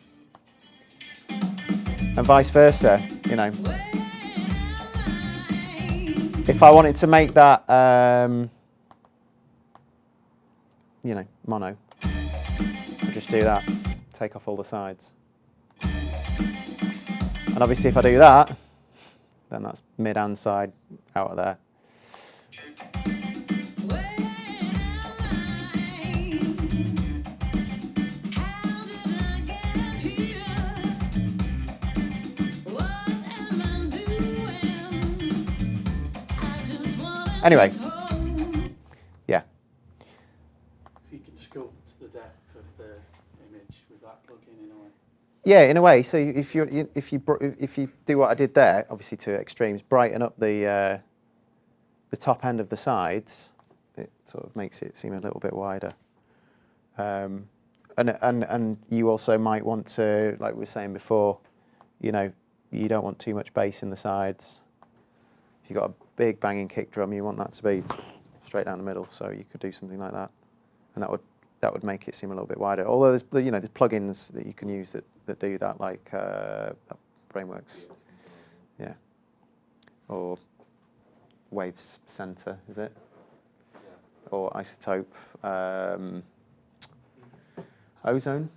And vice versa, you know. If I wanted to make that, you know, mono, I'll just do that, take off all the sides. And obviously if I do that, then that's mid and side out of there. Anyway, yeah. So you can sculpt the depth of the image with that plugin in a way. Yeah, in a way. So if you do what I did there, obviously to extremes, brighten up the top end of the sides, it sort of makes it seem a little bit wider. And you also might want to, like we were saying before, you know, you don't want too much bass in the sides. If you've got a big banging kick drum, you want that to be straight down the middle. So you could do something like that, and that would make it seem a little bit wider. Although there's plugins that you can use that do that, like Brainworks, yeah, or Waves Center, is it? Or Isotope, Ozone,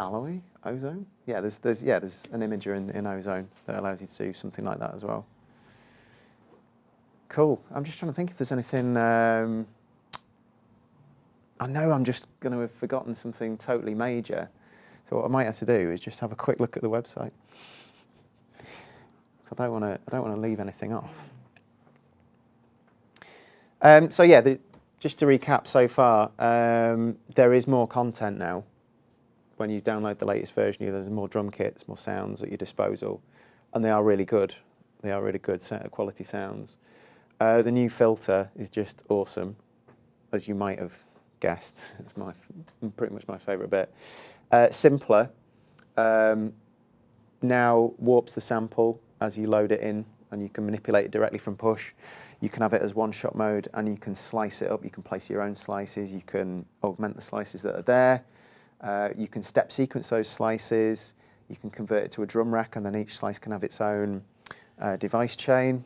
Alloy, Ozone. Yeah, there's an imager in Ozone that allows you to do something like that as well. Cool. I'm just trying to think if there's anything. I know I'm just going to have forgotten something totally major. So what I might have to do is just have a quick look at the website. I don't want to leave anything off. So yeah, just to recap so far, there is more content now. When you download the latest version, there's more drum kits, more sounds at your disposal, and they are really good. They are really good set of quality sounds. The new filter is just awesome, as you might have guessed. It's pretty much my favourite bit. Simpler now warps the sample as you load it in, and you can manipulate it directly from push. You can have it as one-shot mode, and you can slice it up. You can place your own slices. You can augment the slices that are there. You can step sequence those slices. You can convert it to a drum rack, and then each slice can have its own device chain.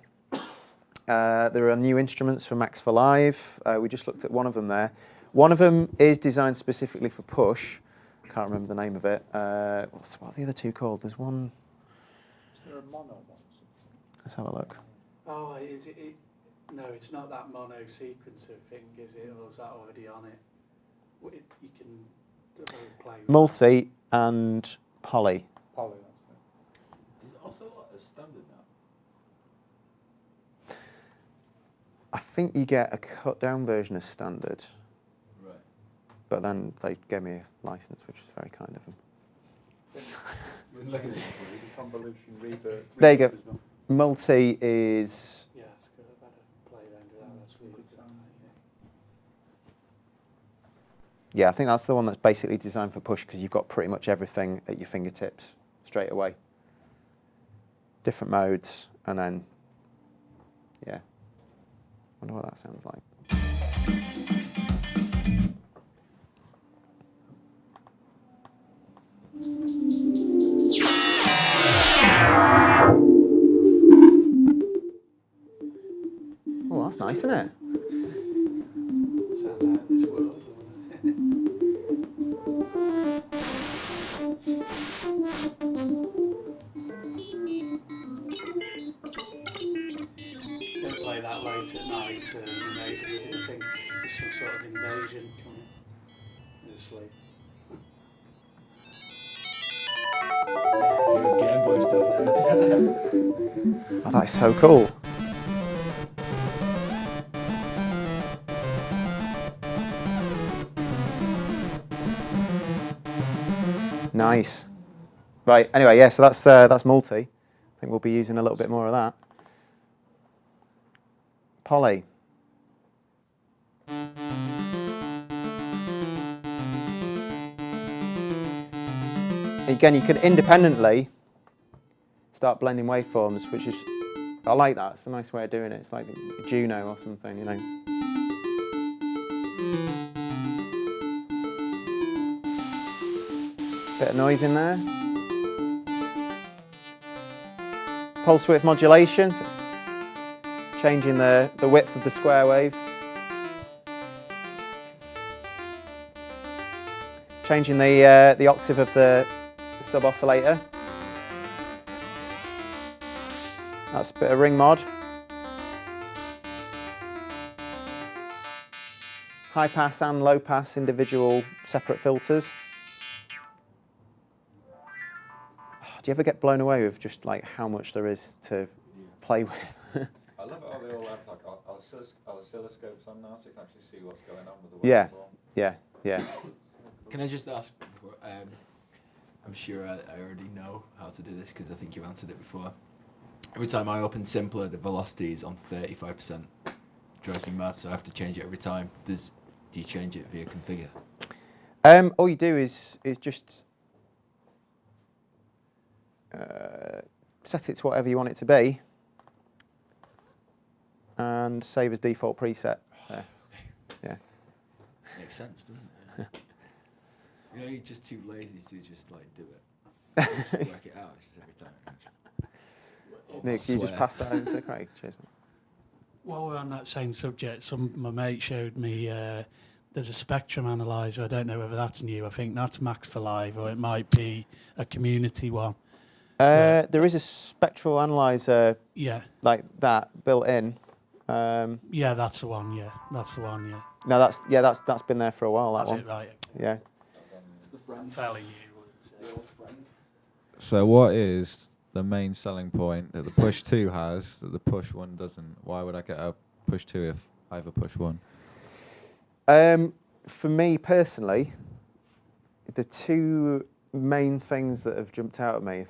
There are new instruments for Max for Live. We just looked at one of them there. One of them is designed specifically for push. I can't remember the name of it. What are the other two called? There's one. Is there a mono one? Let's have a look. Oh, is it? No, it's not that mono sequencer thing, is it? Or is that already on it? You can play with Multi and Poly. Poly, Is it also a standard now? I think you get a cut down version as standard. Right. But then they gave me a license, which is very kind of them. It's a convolution reverb. There you go. as well. Multi is. Yeah, it's good. I've had a play around with that. That's really good. Yeah, I think that's the one that's basically designed for push because you've got pretty much everything at your fingertips straight away. Different modes, and then, yeah. Wonder what that sounds like. Oh, that's nice, isn't it? Sound out of this world. Don't play that late at night, mate. I think there's some sort of invasion coming. Sleep. Game Boy stuff there. Oh, that is so cool. Nice. Right. Anyway, yeah. So that's multi. I think we'll be using a little bit more of that. Poly. Again, you can independently start blending waveforms, which is, I like that. It's a nice way of doing it. It's like Juno or something, you know. Bit of noise in there. Pulse width modulation, so changing the width of the square wave. Changing the octave of the sub-oscillator. That's a bit of ring mod. High pass and low pass individual separate filters. Do you ever get blown away with just like how much there is to play with? I love how they all have oscilloscopes on now, so you can actually see what's going on with the Yeah. waveform. Yeah. Can I just ask before, I'm sure I already know how to do this because I think you answered it before. Every time I open Simpler, the velocity is on 35%. Drives me mad, so I have to change it every time. Do you change it via configure? All you do is just set it to whatever you want it to be, and save as default preset. There. Yeah. Makes sense, doesn't it? You know, you're just too lazy to just like do it. Just work it out just every time. Nick, you just pass that over to Craig. Cheers. Mate. While we're on that same subject, my mate showed me there's a spectrum analyzer. I don't know whether that's new. I think that's Max for Live, or it might be a community one. There is a spectral analyzer Yeah, like that built in. yeah, that's the one. Yeah, that's the one. Yeah, No, that's been there for a while. That that's one. it, right? Yeah. It's the friend. Fairly new. wouldn't say. The old friend. So what is the main selling point that the Push 2 has that the Push 1 doesn't? Why would I get a Push 2 if I have a Push 1? For me personally, the two main things that have jumped out at me.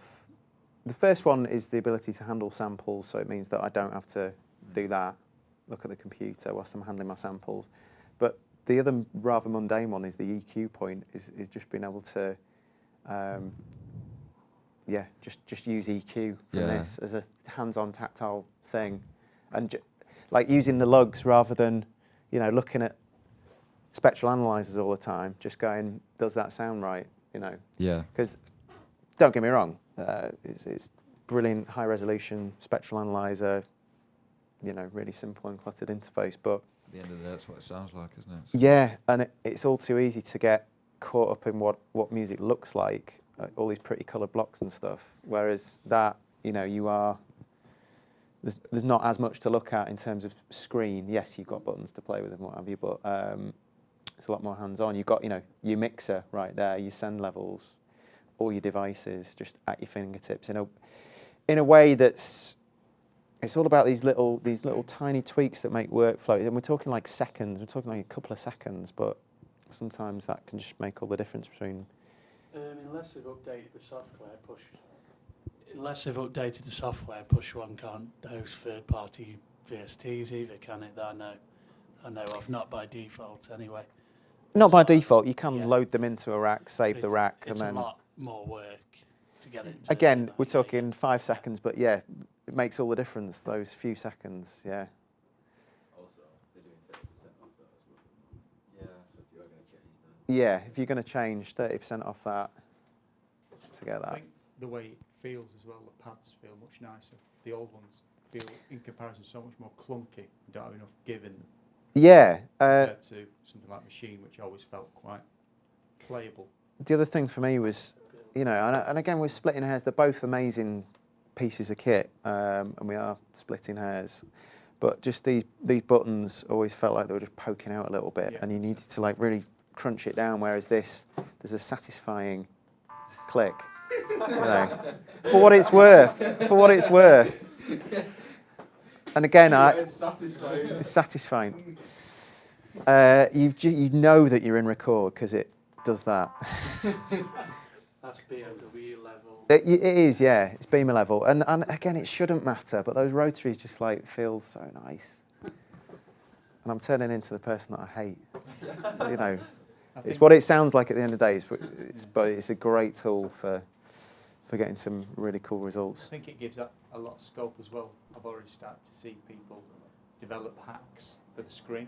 The first one is the ability to handle samples, so it means that I don't have to do that, look at the computer whilst I'm handling my samples. But the other rather mundane one is the EQ point, is just being able to, just use EQ from this as a hands-on tactile thing, and like using the lugs rather than, looking at spectral analyzers all the time, just going, does that sound right? Yeah. Because don't get me wrong, it's brilliant high resolution spectral analyzer, really simple and cluttered interface, but At the end of the day, that's what it sounds like, isn't it? yeah, and it's all too easy to get caught up in what music looks like, all these pretty coloured blocks and stuff. Whereas that, there's not as much to look at in terms of screen. Yes, you've got buttons to play with and what have you, but it's a lot more hands-on. You've got, your mixer right there, your send levels, all your devices just at your fingertips in a way that's. It's all about these little tiny tweaks that make workflow, and we're talking like seconds. We're talking like a couple of seconds, but sometimes that can just make all the difference between. Unless they've updated the software, Push 1 can't host third-party VSTs either, can it? That I know of, not by default anyway. Not by default. You can Yeah. load them into a rack, save the rack, and It's then. a lot more work to get it. To Again, that, we're yeah. talking 5 seconds, but yeah, it makes all the difference. Those few seconds, yeah. Also, they're doing 30% off that as well. Yeah, so if you're going to change that. Yeah, if you're going to change 30% off that to get I that. think the way it feels as well, the pads feel much nicer. The old ones feel, in comparison, so much more clunky. You don't have enough give in them Yeah. compared to something like Machine, which always felt quite playable. The other thing for me was, and again, we're splitting hairs. They're both amazing pieces of kit, and we are splitting hairs. But just these buttons always felt like they were just poking out a little bit, Yeah, and you that's needed to like really crunch it down. Whereas this, there's a satisfying click. For what it's worth. And again, It's satisfying. it's satisfying. You know that you're in record because it does that. That's BMW level. It is, yeah. It's Beamer level, and again, it shouldn't matter, but those rotaries just like feel so nice. And I'm turning into the person that I hate. It's what it sounds like at the end of the day. But it's a great tool for getting some really cool I results. think it gives that a lot of scope as well. I've already started to see people develop hacks for the screen.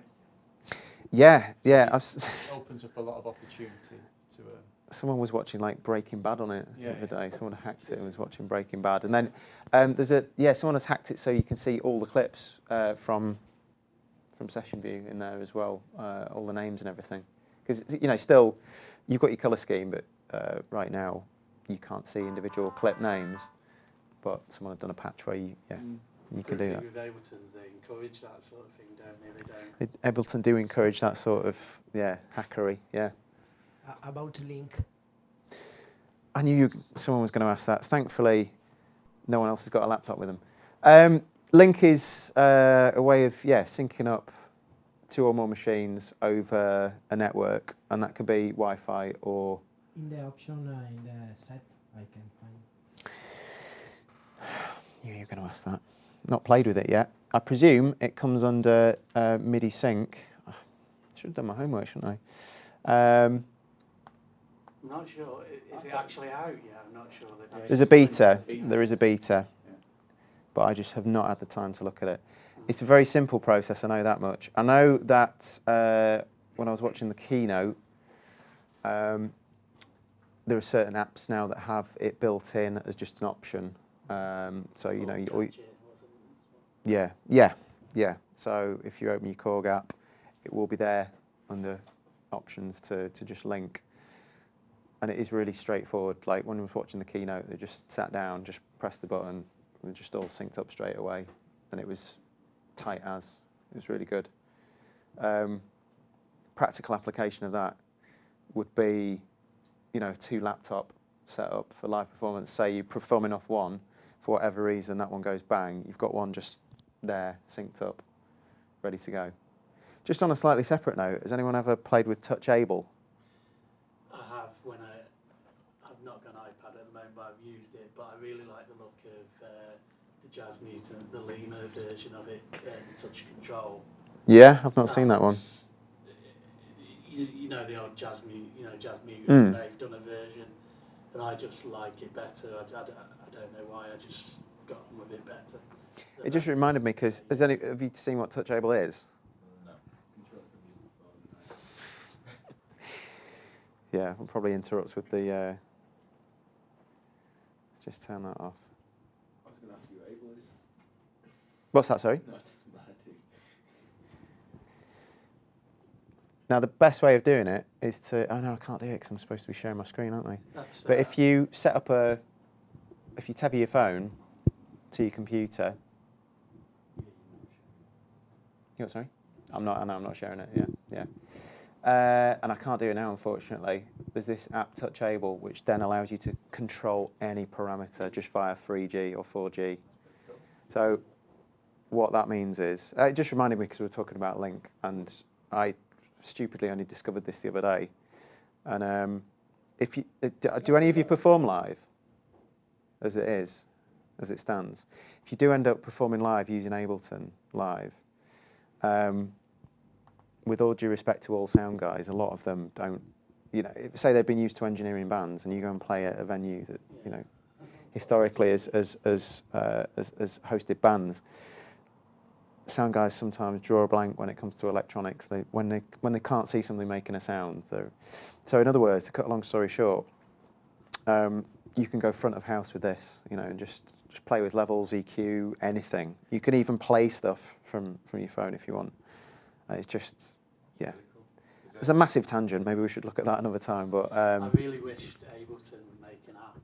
Yeah. It I've opens up a lot of opportunity to. Someone was watching like Breaking Bad on it Yeah, the other yeah. day. Someone hacked it and was watching Breaking Bad, and then someone has hacked it so you can see all the clips from session view in there as well, all the names and everything. Because still you've got your colour scheme, but right now you can't see individual clip names. But someone had done a patch where you can do that. With Ableton, they encourage that sort of thing, don't they? They don't. Ableton do encourage that sort of hackery, yeah. About link. I knew someone was going to ask that. Thankfully, no one else has got a laptop with them. Link is a way of syncing up 2 or more machines over a network, and that could be Wi-Fi or. In the option in the set, I can find. You're going to ask that. Not played with it yet. I presume it comes under MIDI sync. Should have done my homework, shouldn't I? I'm not sure. Is it actually out yet? I'm not sure. There's a beta. There is a beta. But I just have not had the time to look at it. It's a very simple process, I know that much. I know that when I was watching the keynote, there are certain apps now that have it built in as just an option. So, you know, yeah. So if you open your Korg app, it will be there under options to just link. And it is really straightforward. Like when I was watching the keynote, they just sat down, just pressed the button, and it just all synced up straight away. And it was tight as. It was really good. Practical application of that would be, you know, 2 laptop setup for live performance. Say you're performing off one, for whatever reason that one goes bang, you've got one just there, synced up, ready to go. Just on a slightly separate note, has anyone ever played with Touch Able? I have when I've not got an iPad at the moment, but I've used it. But I really like the look of the Jazz Mutant, the Lima version of it, Touch Control. Yeah, I've not seen that one. You know the old Jazz Mutant. They've done a version, and I just like it better. I don't know why. I just got on with it better. It just reminded me because have you seen what Touch Able is? Yeah, I'll probably interrupt with the. Just turn that off. I was going to ask you what Able is. What's that, sorry? No, it doesn't matter. Now, the best way of doing it is to. Oh, no, I can't do it because I'm supposed to be sharing my screen, aren't I? But if you set up if you tether your phone to your computer. You what, sorry? I'm not sharing it, yeah. And I can't do it now, unfortunately. There's this app, Touch Able, which then allows you to control any parameter just via 3G or 4G. So what that means is, it just reminded me because we were talking about Link, and I stupidly only discovered this the other day. And if you do any of you perform live, as it stands? If you do end up performing live using Ableton Live, with all due respect to all sound guys, a lot of them don't, you know, say they've been used to engineering bands, and you go and play at a venue that, you know, historically as hosted bands. Sound guys sometimes draw a blank when it comes to electronics. When they can't see something making a sound. So in other words, to cut a long story short, you can go front of house with this, you know, and just play with levels, EQ, anything. You can even play stuff from your phone if you want. It's just, yeah. It's a massive tangent. Maybe we should look at that another time. But I really wished Ableton would make an app,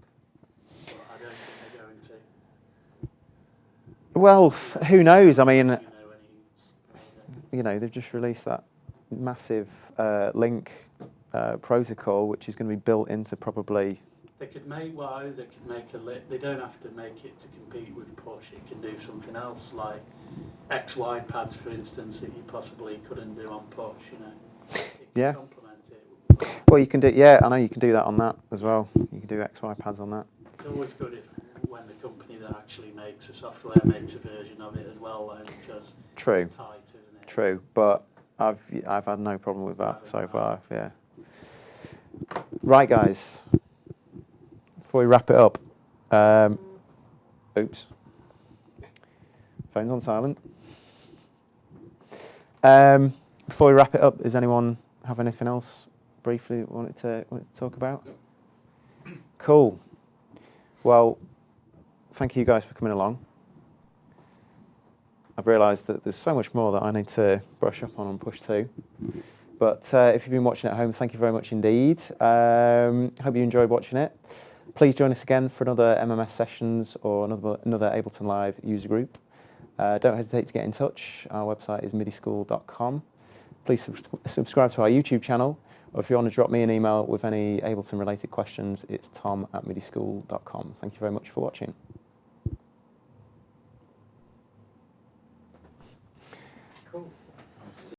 but I don't think they're going to. Well, who knows? I mean, you know, they've just released that massive link protocol, which is going to be built into probably. They could make they don't have to make it to compete with Push. It can do something else like XY pads, for instance, that you possibly couldn't do on Push. You know, it can complement it. Well, you can do. Yeah, I know you can do that on that as well. You can do XY pads on that. It's always good when the company that actually makes the software makes a version of it as well, though, because it's tight, isn't it? True, but I've had no problem with that so far. Yeah. Right, guys. Before we wrap it up, oops, phone's on silent. Before we wrap it up, does anyone have anything else briefly wanted to talk about? No. Cool. Well, thank you guys for coming along. I've realised that there's so much more that I need to brush up on Push 2. But if you've been watching at home, thank you very much indeed. Hope you enjoyed watching it. Please join us again for another MMS sessions or another Ableton Live user group. Don't hesitate to get in touch. Our website is midischool.com. Please subscribe to our YouTube channel, or if you want to drop me an email with any Ableton related questions, it's tom@midischool.com. Thank you very much for watching. Cool.